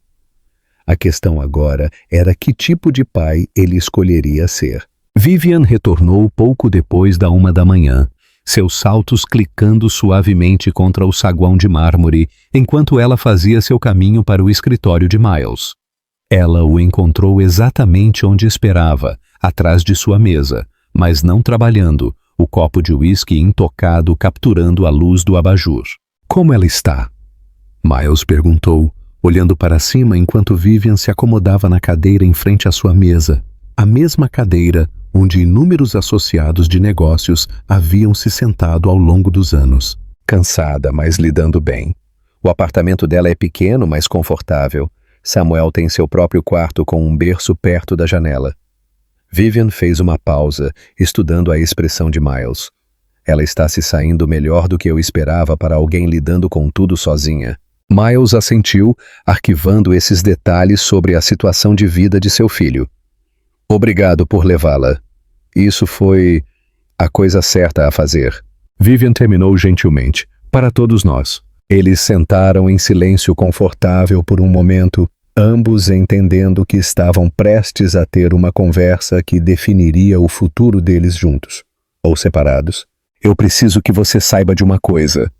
A questão agora era que tipo de pai ele escolheria ser. Vivian retornou pouco depois da 1 da manhã, seus saltos clicando suavemente contra o saguão de mármore, enquanto ela fazia seu caminho para o escritório de Miles. Ela o encontrou exatamente onde esperava, atrás de sua mesa, mas não trabalhando, o copo de uísque intocado capturando a luz do abajur. "Como ela está?" Miles perguntou, olhando para cima enquanto Vivian se acomodava na cadeira em frente à sua mesa, a mesma cadeira onde inúmeros associados de negócios haviam se sentado ao longo dos anos. "Cansada, mas lidando bem. O apartamento dela é pequeno, mas confortável. Samuel tem seu próprio quarto com um berço perto da janela." Vivian fez uma pausa, estudando a expressão de Miles. "Ela está se saindo melhor do que eu esperava para alguém lidando com tudo sozinha." Miles assentiu, arquivando esses detalhes sobre a situação de vida de seu filho. "Obrigado por levá-la. Isso foi a coisa certa a fazer." Vivian terminou gentilmente. "Para todos nós." Eles sentaram em silêncio confortável por um momento, ambos entendendo que estavam prestes a ter uma conversa que definiria o futuro deles juntos, ou separados. "Eu preciso que você saiba de uma coisa",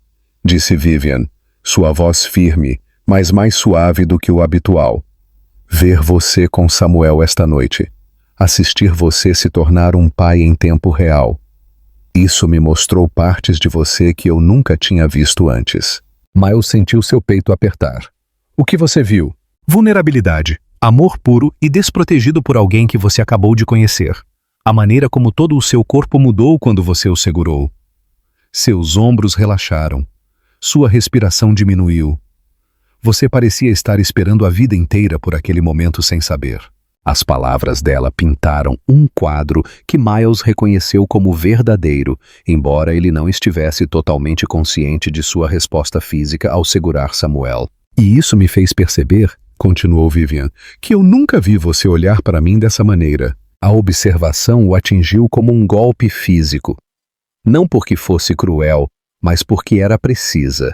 disse Vivian, sua voz firme, mas mais suave do que o habitual. "Ver você com Samuel esta noite. Assistir você se tornar um pai em tempo real. Isso me mostrou partes de você que eu nunca tinha visto antes." Miles sentiu seu peito apertar. "O que você viu?" "Vulnerabilidade, amor puro e desprotegido por alguém que você acabou de conhecer. A maneira como todo o seu corpo mudou quando você o segurou. Seus ombros relaxaram. Sua respiração diminuiu. Você parecia estar esperando a vida inteira por aquele momento sem saber." As palavras dela pintaram um quadro que Miles reconheceu como verdadeiro, embora ele não estivesse totalmente consciente de sua resposta física ao segurar Samuel. "E isso me fez perceber", continuou Vivian, "que eu nunca vi você olhar para mim dessa maneira." A observação o atingiu como um golpe físico. Não porque fosse cruel, mas porque era precisa.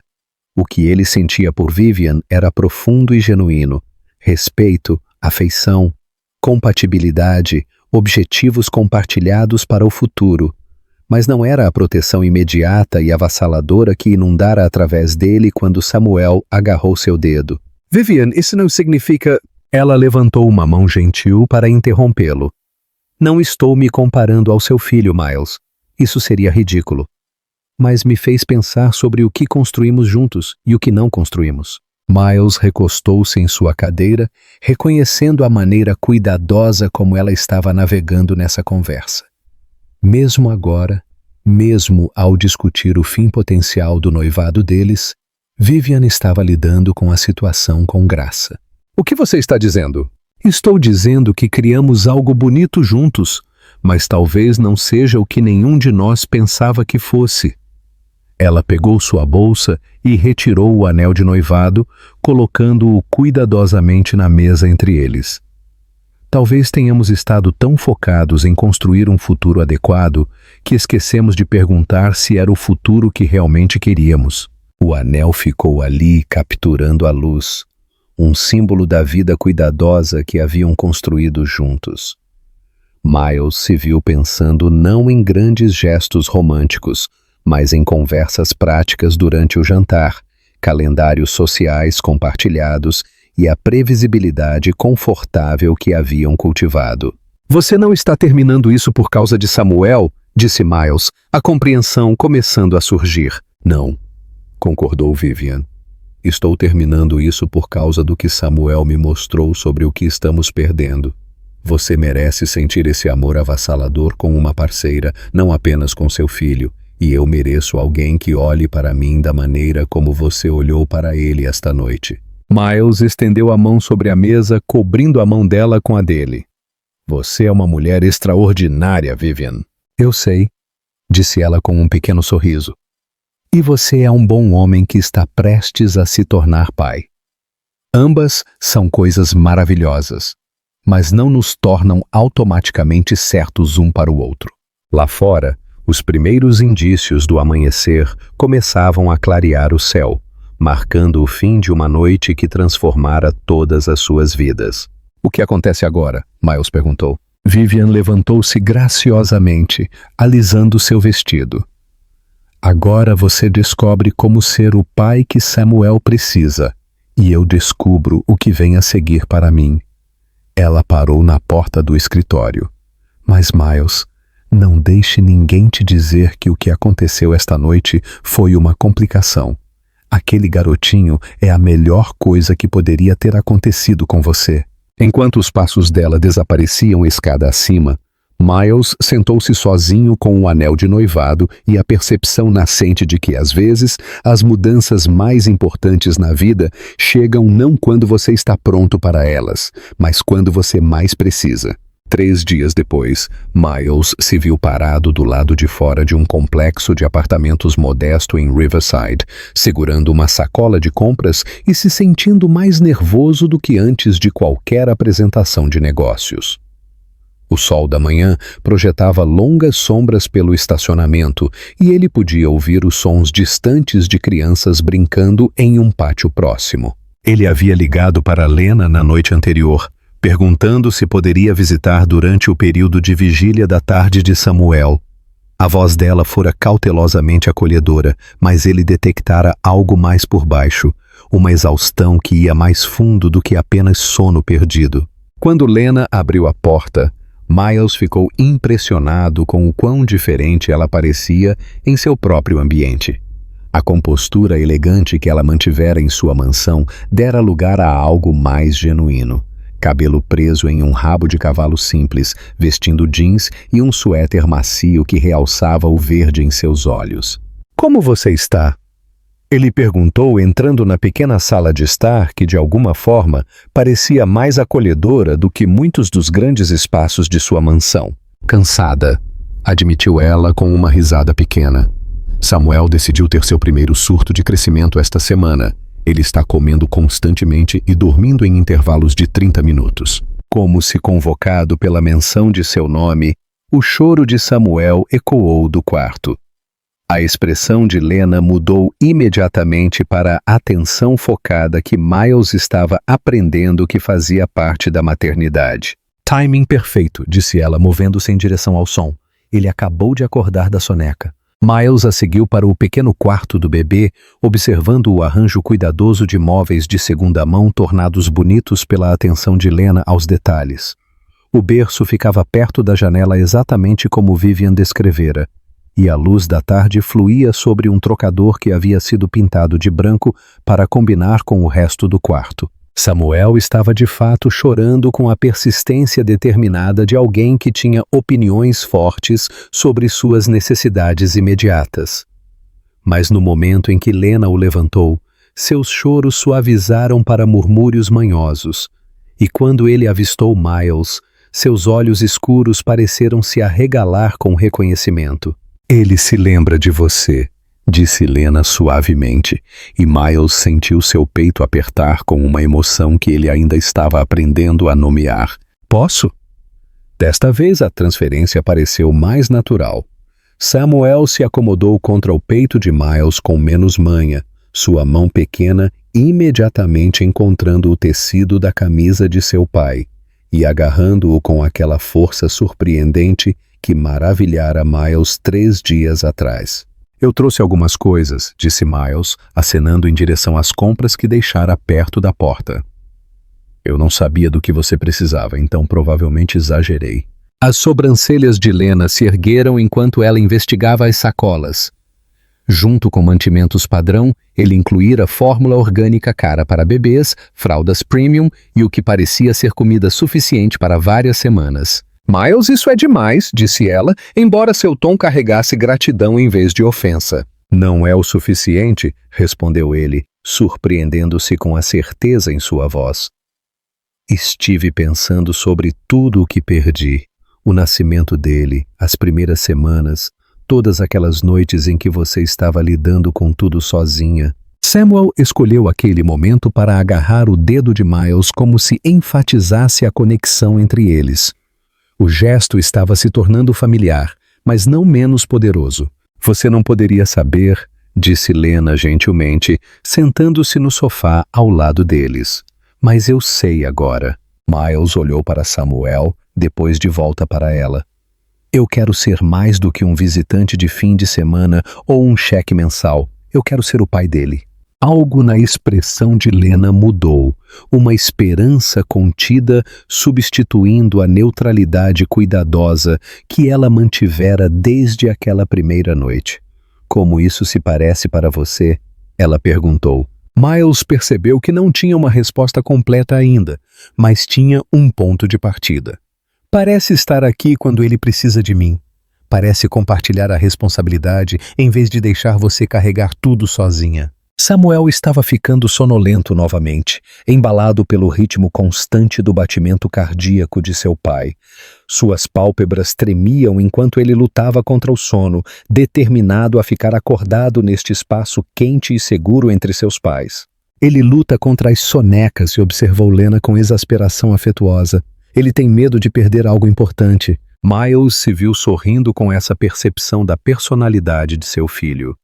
O que ele sentia por Vivian era profundo e genuíno. Respeito, afeição, compatibilidade, objetivos compartilhados para o futuro. Mas não era a proteção imediata e avassaladora que inundara através dele quando Samuel agarrou seu dedo. "Vivian, isso não significa..." Ela levantou uma mão gentil para interrompê-lo. "Não estou me comparando ao seu filho, Miles. Isso seria ridículo. Mas me fez pensar sobre o que construímos juntos e o que não construímos." Miles recostou-se em sua cadeira, reconhecendo a maneira cuidadosa como ela estava navegando nessa conversa. Mesmo agora, mesmo ao discutir o fim potencial do noivado deles, Vivian estava lidando com a situação com graça. "O que você está dizendo?" "Estou dizendo que criamos algo bonito juntos, mas talvez não seja o que nenhum de nós pensava que fosse." Ela pegou sua bolsa e retirou o anel de noivado, colocando-o cuidadosamente na mesa entre eles. Talvez tenhamos estado tão focados em construir um futuro adequado que esquecemos de perguntar se era o futuro que realmente queríamos. O anel ficou ali capturando a luz, um símbolo da vida cuidadosa que haviam construído juntos. Miles se viu pensando não em grandes gestos românticos, mas em conversas práticas durante o jantar, calendários sociais compartilhados e a previsibilidade confortável que haviam cultivado. "Você não está terminando isso por causa de Samuel?", disse Miles, a compreensão começando a surgir. "Não", concordou Vivian. "Estou terminando isso por causa do que Samuel me mostrou sobre o que estamos perdendo. Você merece sentir esse amor avassalador com uma parceira, não apenas com seu filho, e eu mereço alguém que olhe para mim da maneira como você olhou para ele esta noite." Miles estendeu a mão sobre a mesa, cobrindo a mão dela com a dele. "Você é uma mulher extraordinária, Vivian." "Eu sei", disse ela com um pequeno sorriso. "E você é um bom homem que está prestes a se tornar pai. Ambas são coisas maravilhosas, mas não nos tornam automaticamente certos um para o outro." Lá fora, os primeiros indícios do amanhecer começavam a clarear o céu, marcando o fim de uma noite que transformara todas as suas vidas. "O que acontece agora?", Miles perguntou. Vivian levantou-se graciosamente, alisando seu vestido. "Agora você descobre como ser o pai que Samuel precisa, e eu descubro o que vem a seguir para mim." Ela parou na porta do escritório. "Mas, Miles, não deixe ninguém te dizer que o que aconteceu esta noite foi uma complicação. Aquele garotinho é a melhor coisa que poderia ter acontecido com você." Enquanto os passos dela desapareciam escada acima, Miles sentou-se sozinho com o anel de noivado e a percepção nascente de que, às vezes, as mudanças mais importantes na vida chegam não quando você está pronto para elas, mas quando você mais precisa. 3 dias depois, Miles se viu parado do lado de fora de um complexo de apartamentos modesto em Riverside, segurando uma sacola de compras e se sentindo mais nervoso do que antes de qualquer apresentação de negócios. O sol da manhã projetava longas sombras pelo estacionamento e ele podia ouvir os sons distantes de crianças brincando em um pátio próximo. Ele havia ligado para Lena na noite anterior, perguntando se poderia visitar durante o período de vigília da tarde de Samuel. A voz dela fora cautelosamente acolhedora, mas ele detectara algo mais por baixo, uma exaustão que ia mais fundo do que apenas sono perdido. Quando Lena abriu a porta, Miles ficou impressionado com o quão diferente ela parecia em seu próprio ambiente. A compostura elegante que ela mantivera em sua mansão dera lugar a algo mais genuíno. Cabelo preso em um rabo de cavalo simples, vestindo jeans e um suéter macio que realçava o verde em seus olhos. "Como você está?", ele perguntou, entrando na pequena sala de estar que, de alguma forma, parecia mais acolhedora do que muitos dos grandes espaços de sua mansão. "Cansada", admitiu ela com uma risada pequena. "Samuel decidiu ter seu primeiro surto de crescimento esta semana. Ele está comendo constantemente e dormindo em intervalos de 30 minutos. Como se convocado pela menção de seu nome, o choro de Samuel ecoou do quarto. A expressão de Lena mudou imediatamente para a atenção focada que Miles estava aprendendo que fazia parte da maternidade. "Timing perfeito", disse ela, movendo-se em direção ao som. Ele acabou de acordar da soneca. Miles a seguiu para o pequeno quarto do bebê, observando o arranjo cuidadoso de móveis de segunda mão tornados bonitos pela atenção de Lena aos detalhes. O berço ficava perto da janela exatamente como Vivian descrevera, e a luz da tarde fluía sobre um trocador que havia sido pintado de branco para combinar com o resto do quarto. Samuel estava de fato chorando com a persistência determinada de alguém que tinha opiniões fortes sobre suas necessidades imediatas. Mas no momento em que Lena o levantou, seus choros suavizaram para murmúrios manhosos, e quando ele avistou Miles, seus olhos escuros pareceram se arregalar com reconhecimento. "Ele se lembra de você", disse Lena suavemente, e Miles sentiu seu peito apertar com uma emoção que ele ainda estava aprendendo a nomear. Posso? Desta vez a transferência pareceu mais natural. Samuel se acomodou contra o peito de Miles com menos manha, sua mão pequena imediatamente encontrando o tecido da camisa de seu pai e agarrando-o com aquela força surpreendente que maravilhara Miles 3 dias atrás. Eu trouxe algumas coisas, disse Miles, acenando em direção às compras que deixara perto da porta. Eu não sabia do que você precisava, então provavelmente exagerei. As sobrancelhas de Lena se ergueram enquanto ela investigava as sacolas. Junto com mantimentos padrão, ele incluíra fórmula orgânica cara para bebês, fraldas premium e o que parecia ser comida suficiente para várias semanas. Miles, isso é demais, disse ela, embora seu tom carregasse gratidão em vez de ofensa. Não é o suficiente, respondeu ele, surpreendendo-se com a certeza em sua voz. Estive pensando sobre tudo o que perdi. O nascimento dele, as primeiras semanas, todas aquelas noites em que você estava lidando com tudo sozinha. Samuel escolheu aquele momento para agarrar o dedo de Miles como se enfatizasse a conexão entre eles. O gesto estava se tornando familiar, mas não menos poderoso. Você não poderia saber, disse Lena gentilmente, sentando-se no sofá ao lado deles. Mas eu sei agora. Miles olhou para Samuel, depois de volta para ela. Eu quero ser mais do que um visitante de fim de semana ou um cheque mensal. Eu quero ser o pai dele. Algo na expressão de Lena mudou, uma esperança contida substituindo a neutralidade cuidadosa que ela mantivera desde aquela primeira noite. Como isso se parece para você? Ela perguntou. Miles percebeu que não tinha uma resposta completa ainda, mas tinha um ponto de partida. Parece estar aqui quando ele precisa de mim. Parece compartilhar a responsabilidade em vez de deixar você carregar tudo sozinha. Samuel estava ficando sonolento novamente, embalado pelo ritmo constante do batimento cardíaco de seu pai. Suas pálpebras tremiam enquanto ele lutava contra o sono, determinado a ficar acordado neste espaço quente e seguro entre seus pais. Ele luta contra as sonecas e observou Lena com exasperação afetuosa. Ele tem medo de perder algo importante. Miles se viu sorrindo com essa percepção da personalidade de seu filho.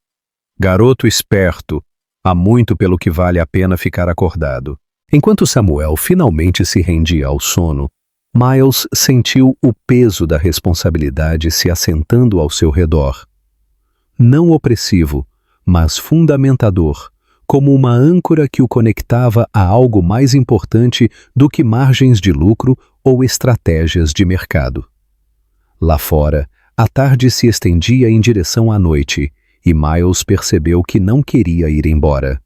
Garoto esperto. Há muito pelo que vale a pena ficar acordado. Enquanto Samuel finalmente se rendia ao sono, Miles sentiu o peso da responsabilidade se assentando ao seu redor. Não opressivo, mas fundamentador, como uma âncora que o conectava a algo mais importante do que margens de lucro ou estratégias de mercado. Lá fora, a tarde se estendia em direção à noite, e Miles percebeu que não queria ir embora.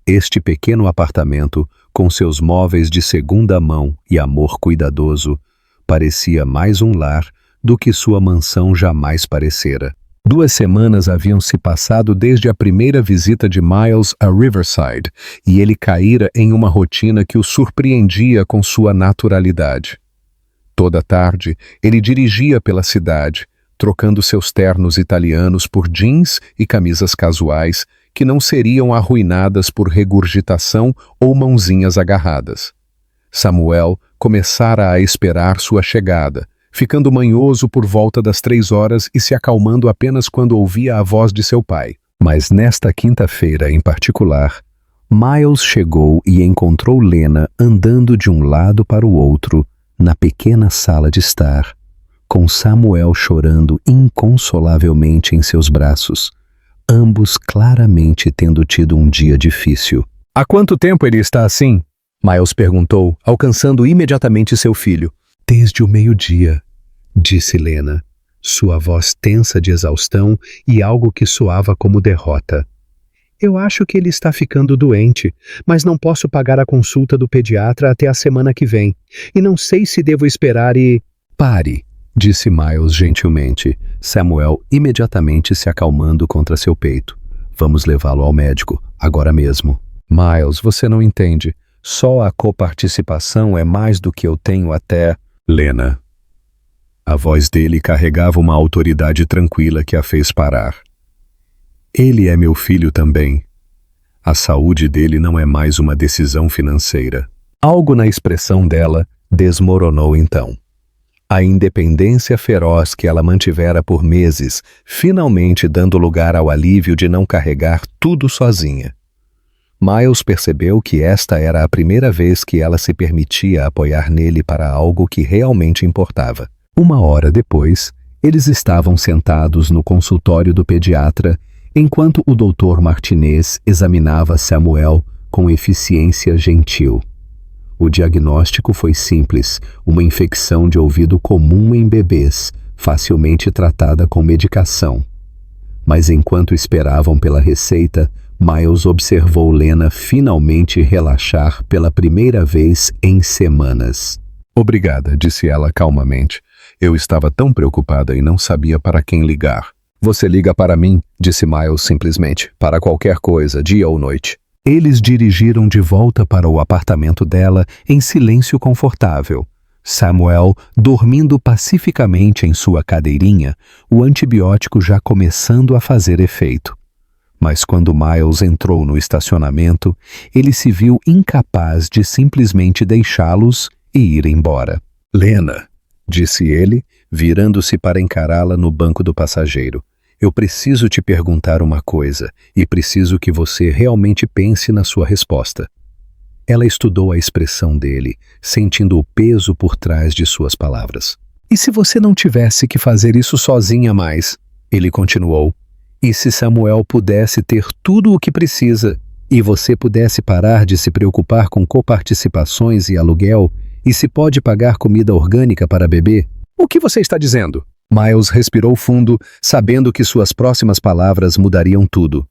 Este pequeno apartamento, com seus móveis de segunda mão e amor cuidadoso, parecia mais um lar do que sua mansão jamais parecera. 2 semanas haviam se passado desde a primeira visita de Miles a Riverside, e ele caíra em uma rotina que o surpreendia com sua naturalidade. Toda tarde, ele dirigia pela cidade, trocando seus ternos italianos por jeans e camisas casuais que não seriam arruinadas por regurgitação ou mãozinhas agarradas. Samuel começara a esperar sua chegada, ficando manhoso por volta das 3 horas e se acalmando apenas quando ouvia a voz de seu pai. Mas nesta quinta-feira em particular, Miles chegou e encontrou Lena andando de um lado para o outro na pequena sala de estar, com Samuel chorando inconsolavelmente em seus braços, ambos claramente tendo tido um dia difícil. Há quanto tempo ele está assim? Miles perguntou, alcançando imediatamente seu filho. Desde o meio-dia, disse Lena, sua voz tensa de exaustão e algo que soava como derrota. Eu acho que ele está ficando doente, mas não posso pagar a consulta do pediatra até a semana que vem, e não sei se devo esperar e... Pare, disse Miles gentilmente, Samuel imediatamente se acalmando contra seu peito. Vamos levá-lo ao médico, agora mesmo. Miles, você não entende. Só a coparticipação é mais do que eu tenho até... Lena. A voz dele carregava uma autoridade tranquila que a fez parar. Ele é meu filho também. A saúde dele não é mais uma decisão financeira. Algo na expressão dela desmoronou então. A independência feroz que ela mantivera por meses, finalmente dando lugar ao alívio de não carregar tudo sozinha. Miles percebeu que esta era a primeira vez que ela se permitia apoiar nele para algo que realmente importava. 1 hora depois, eles estavam sentados no consultório do pediatra, enquanto o Dr. Martinez examinava Samuel com eficiência gentil. O diagnóstico foi simples, uma infecção de ouvido comum em bebês, facilmente tratada com medicação. Mas enquanto esperavam pela receita, Miles observou Lena finalmente relaxar pela primeira vez em semanas. Obrigada, disse ela calmamente. Eu estava tão preocupada e não sabia para quem ligar. Você liga para mim, disse Miles simplesmente, para qualquer coisa, dia ou noite. Eles dirigiram de volta para o apartamento dela em silêncio confortável. Samuel dormindo pacificamente em sua cadeirinha, o antibiótico já começando a fazer efeito. Mas quando Miles entrou no estacionamento, ele se viu incapaz de simplesmente deixá-los e ir embora. Lena, disse ele, virando-se para encará-la no banco do passageiro. Eu preciso te perguntar uma coisa e preciso que você realmente pense na sua resposta. Ela estudou a expressão dele, sentindo o peso por trás de suas palavras. E se você não tivesse que fazer isso sozinha mais? Ele continuou. E se Samuel pudesse ter tudo o que precisa e você pudesse parar de se preocupar com coparticipações e aluguel e se pode pagar comida orgânica para bebê? O que você está dizendo? Miles respirou fundo, sabendo que suas próximas palavras mudariam tudo.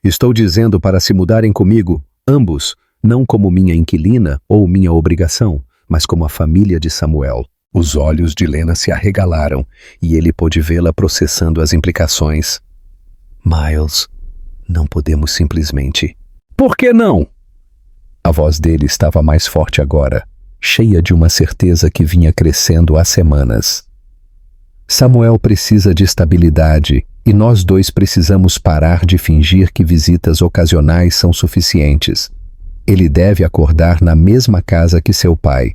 Estou dizendo para se mudarem comigo, ambos, não como minha inquilina ou minha obrigação, mas como a família de Samuel. Os olhos de Lena se arregalaram e ele pôde vê-la processando as implicações. Miles, não podemos simplesmente... Por que não? A voz dele estava mais forte agora, cheia de uma certeza que vinha crescendo há semanas. Samuel precisa de estabilidade e nós dois precisamos parar de fingir que visitas ocasionais são suficientes. Ele deve acordar na mesma casa que seu pai.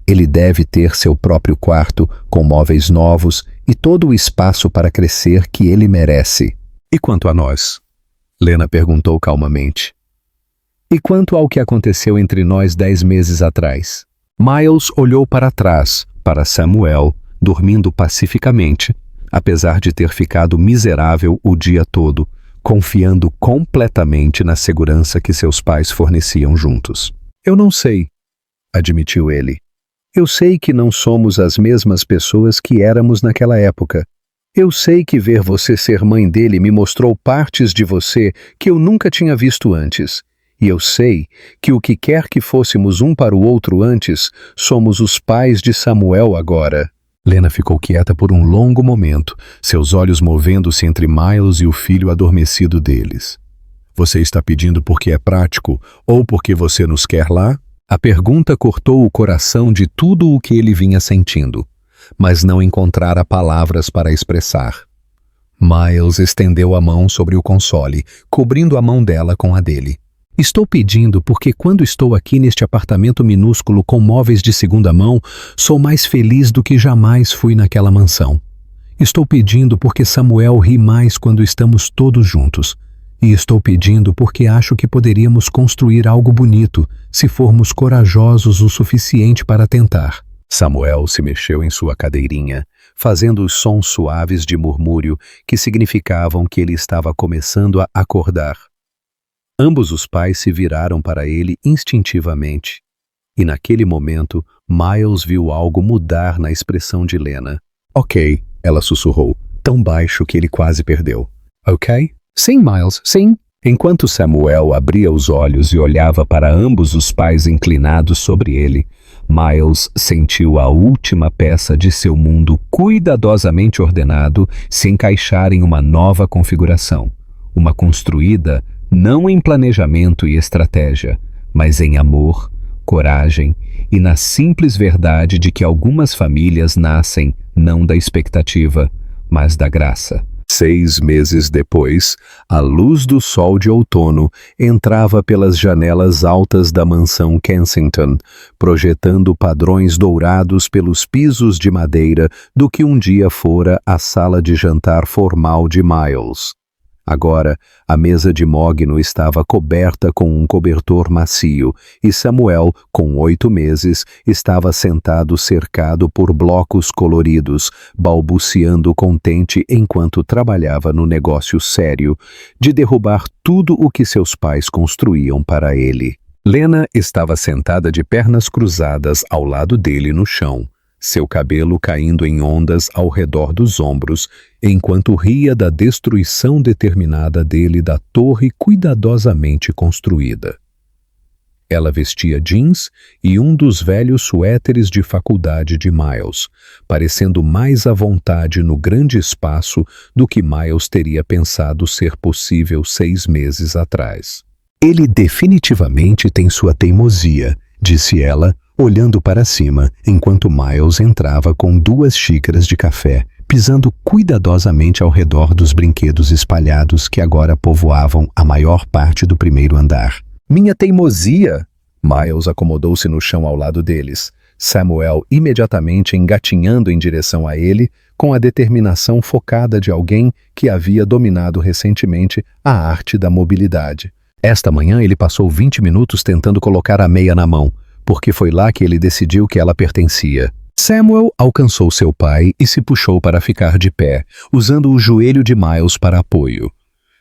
Ele deve ter seu próprio quarto com móveis novos e todo o espaço para crescer que ele merece. E quanto a nós? Lena perguntou calmamente. E quanto ao que aconteceu entre nós 10 meses atrás? Miles olhou para trás, para Samuel, dormindo pacificamente, apesar de ter ficado miserável o dia todo, confiando completamente na segurança que seus pais forneciam juntos. Eu não sei, admitiu ele. Eu sei que não somos as mesmas pessoas que éramos naquela época. Eu sei que ver você ser mãe dele me mostrou partes de você que eu nunca tinha visto antes. E eu sei que o que quer que fôssemos um para o outro antes, somos os pais de Samuel agora. Lena ficou quieta por um longo momento, seus olhos movendo-se entre Miles e o filho adormecido deles. Você está pedindo porque é prático ou porque você nos quer lá? A pergunta cortou o coração de tudo o que ele vinha sentindo, mas não encontrara palavras para expressar. Miles estendeu a mão sobre o console, cobrindo a mão dela com a dele. Estou pedindo porque quando estou aqui neste apartamento minúsculo com móveis de segunda mão, sou mais feliz do que jamais fui naquela mansão. Estou pedindo porque Samuel ri mais quando estamos todos juntos. E estou pedindo porque acho que poderíamos construir algo bonito se formos corajosos o suficiente para tentar. Samuel se mexeu em sua cadeirinha, fazendo os sons suaves de murmúrio que significavam que ele estava começando a acordar. Ambos os pais se viraram para ele instintivamente. E naquele momento, Miles viu algo mudar na expressão de Lena. Ok, ela sussurrou, tão baixo que ele quase perdeu. Ok? Sim, Miles, sim. Enquanto Samuel abria os olhos e olhava para ambos os pais inclinados sobre ele, Miles sentiu a última peça de seu mundo cuidadosamente ordenado se encaixar em uma nova configuração, uma construída não em planejamento e estratégia, mas em amor, coragem e na simples verdade de que algumas famílias nascem não da expectativa, mas da graça. 6 meses depois, a luz do sol de outono entrava pelas janelas altas da mansão Kensington, projetando padrões dourados pelos pisos de madeira do que um dia fora a sala de jantar formal de Miles. Agora, a mesa de mogno estava coberta com um cobertor macio e Samuel, com 8 meses, estava sentado cercado por blocos coloridos, balbuciando contente enquanto trabalhava no negócio sério de derrubar tudo o que seus pais construíam para ele. Lena estava sentada de pernas cruzadas ao lado dele no chão, seu cabelo caindo em ondas ao redor dos ombros, enquanto ria da destruição determinada dele da torre cuidadosamente construída. Ela vestia jeans e um dos velhos suéteres de faculdade de Miles, parecendo mais à vontade no grande espaço do que Miles teria pensado ser possível 6 meses atrás. Ele definitivamente tem sua teimosia, disse ela, olhando para cima, enquanto Miles entrava com 2 xícaras de café, pisando cuidadosamente ao redor dos brinquedos espalhados que agora povoavam a maior parte do primeiro andar. Minha teimosia! Miles acomodou-se no chão ao lado deles, Samuel imediatamente engatinhando em direção a ele, com a determinação focada de alguém que havia dominado recentemente a arte da mobilidade. Esta manhã ele passou 20 minutos tentando colocar a meia na mão, porque foi lá que ele decidiu que ela pertencia. Samuel alcançou seu pai e se puxou para ficar de pé, usando o joelho de Miles para apoio.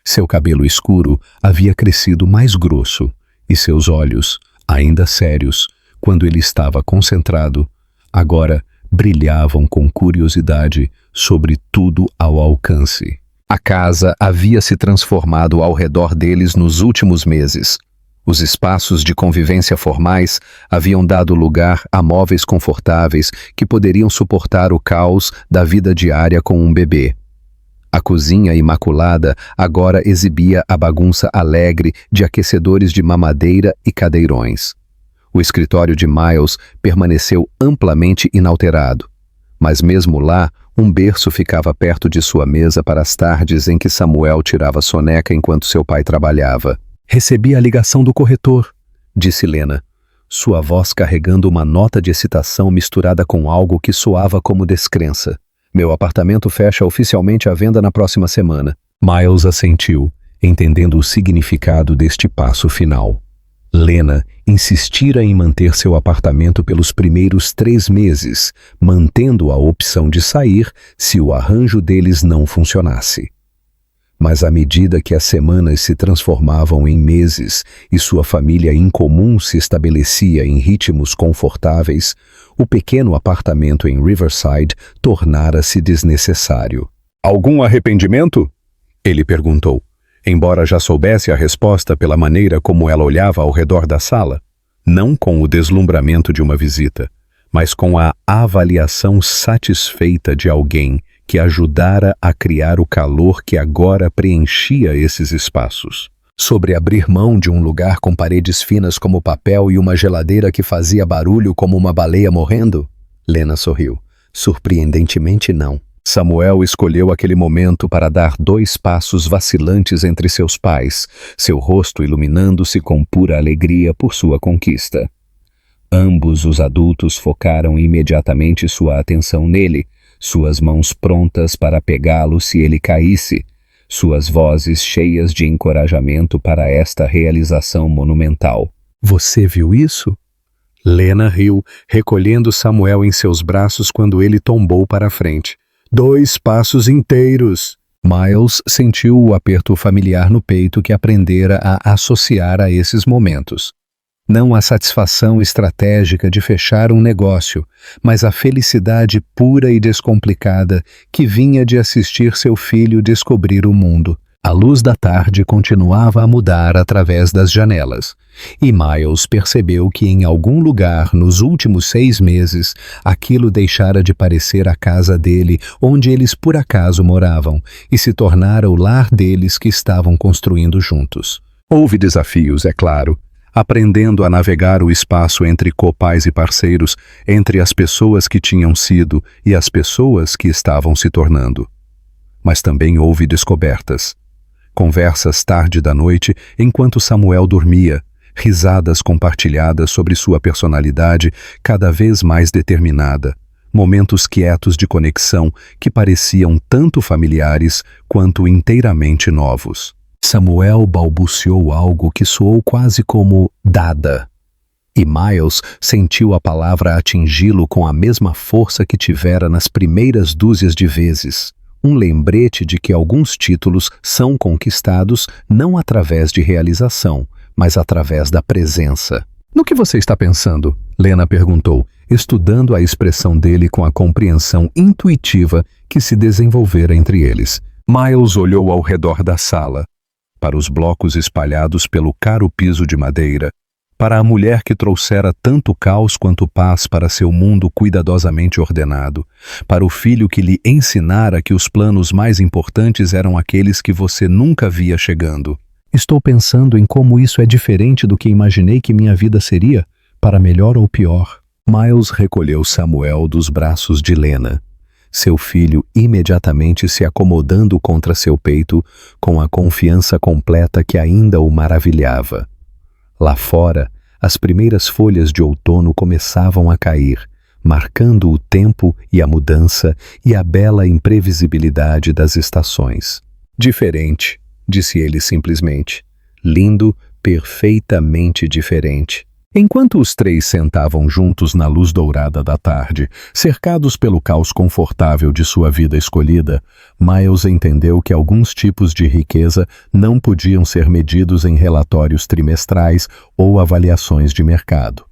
Seu cabelo escuro havia crescido mais grosso, e seus olhos, ainda sérios, quando ele estava concentrado, agora brilhavam com curiosidade sobre tudo ao alcance. A casa havia se transformado ao redor deles nos últimos meses. Os espaços de convivência formais haviam dado lugar a móveis confortáveis que poderiam suportar o caos da vida diária com um bebê. A cozinha imaculada agora exibia a bagunça alegre de aquecedores de mamadeira e cadeirões. O escritório de Miles permaneceu amplamente inalterado, mas mesmo lá, um berço ficava perto de sua mesa para as tardes em que Samuel tirava soneca enquanto seu pai trabalhava. Recebi a ligação do corretor, disse Lena, sua voz carregando uma nota de excitação misturada com algo que soava como descrença. Meu apartamento fecha oficialmente a venda na próxima semana. Miles assentiu, entendendo o significado deste passo final. Lena insistira em manter seu apartamento pelos primeiros 3 meses, mantendo a opção de sair se o arranjo deles não funcionasse. Mas à medida que as semanas se transformavam em meses e sua família incomum se estabelecia em ritmos confortáveis, o pequeno apartamento em Riverside tornara-se desnecessário. Algum arrependimento? Ele perguntou, embora já soubesse a resposta pela maneira como ela olhava ao redor da sala. Não com o deslumbramento de uma visita, mas com a avaliação satisfeita de alguém que ajudara a criar o calor que agora preenchia esses espaços. Sobre abrir mão de um lugar com paredes finas como papel e uma geladeira que fazia barulho como uma baleia morrendo? Lena sorriu. Surpreendentemente não. Samuel escolheu aquele momento para dar 2 passos vacilantes entre seus pais, seu rosto iluminando-se com pura alegria por sua conquista. Ambos os adultos focaram imediatamente sua atenção nele, suas mãos prontas para pegá-lo se ele caísse, suas vozes cheias de encorajamento para esta realização monumental. Você viu isso? Lena riu, recolhendo Samuel em seus braços quando ele tombou para a frente. 2 passos inteiros! Miles sentiu o aperto familiar no peito que aprendera a associar a esses momentos. Não a satisfação estratégica de fechar um negócio, mas a felicidade pura e descomplicada que vinha de assistir seu filho descobrir o mundo. A luz da tarde continuava a mudar através das janelas, e Miles percebeu que em algum lugar nos últimos 6 meses aquilo deixara de parecer a casa dele onde eles por acaso moravam e se tornara o lar deles que estavam construindo juntos. Houve desafios, é claro, aprendendo a navegar o espaço entre copais e parceiros, entre as pessoas que tinham sido e as pessoas que estavam se tornando. mas também houve descobertas. Conversas tarde da noite enquanto Samuel dormia, risadas compartilhadas sobre sua personalidade cada vez mais determinada, momentos quietos de conexão que pareciam tanto familiares quanto inteiramente novos. Samuel balbuciou algo que soou quase como dada, e Miles sentiu a palavra atingi-lo com a mesma força que tivera nas primeiras dúzias de vezes. Um lembrete de que alguns títulos são conquistados não através de realização, mas através da presença. No que você está pensando? Lena perguntou, estudando a expressão dele com a compreensão intuitiva que se desenvolvera entre eles. Miles olhou ao redor da sala, para os blocos espalhados pelo caro piso de madeira, para a mulher que trouxera tanto caos quanto paz para seu mundo cuidadosamente ordenado, para o filho que lhe ensinara que os planos mais importantes eram aqueles que você nunca via chegando. Estou pensando em como isso é diferente do que imaginei que minha vida seria, para melhor ou pior. Miles recolheu Samuel dos braços de Lena, seu filho imediatamente se acomodando contra seu peito com a confiança completa que ainda o maravilhava. Lá fora, as primeiras folhas de outono começavam a cair, marcando o tempo e a mudança e a bela imprevisibilidade das estações. Diferente, disse ele simplesmente. Lindo, perfeitamente diferente. Enquanto os três sentavam juntos na luz dourada da tarde, cercados pelo caos confortável de sua vida escolhida, Miles entendeu que alguns tipos de riqueza não podiam ser medidos em relatórios trimestrais ou avaliações de mercado.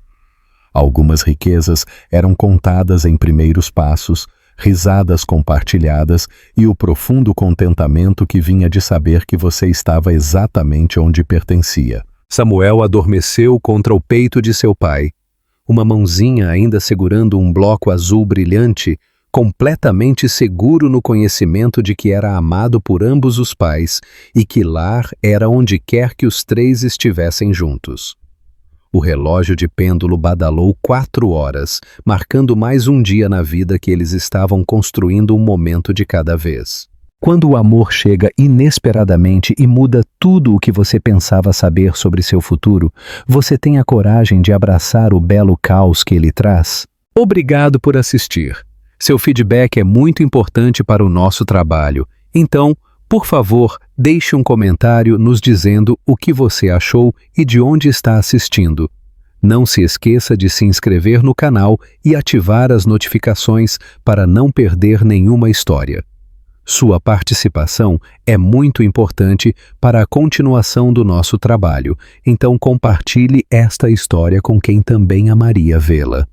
Algumas riquezas eram contadas em primeiros passos, risadas compartilhadas e o profundo contentamento que vinha de saber que você estava exatamente onde pertencia. Samuel adormeceu contra o peito de seu pai, uma mãozinha ainda segurando um bloco azul brilhante, completamente seguro no conhecimento de que era amado por ambos os pais e que lar era onde quer que os três estivessem juntos. O relógio de pêndulo badalou 4 horas, marcando mais um dia na vida que eles estavam construindo um momento de cada vez. Quando o amor chega inesperadamente e muda tudo o que você pensava saber sobre seu futuro, você tem a coragem de abraçar o belo caos que ele traz? Obrigado por assistir. Seu feedback é muito importante para o nosso trabalho. Então, por favor, deixe um comentário nos dizendo o que você achou e de onde está assistindo. Não se esqueça de se inscrever no canal e ativar as notificações para não perder nenhuma história. Sua participação é muito importante para a continuação do nosso trabalho, então compartilhe esta história com quem também amaria vê-la.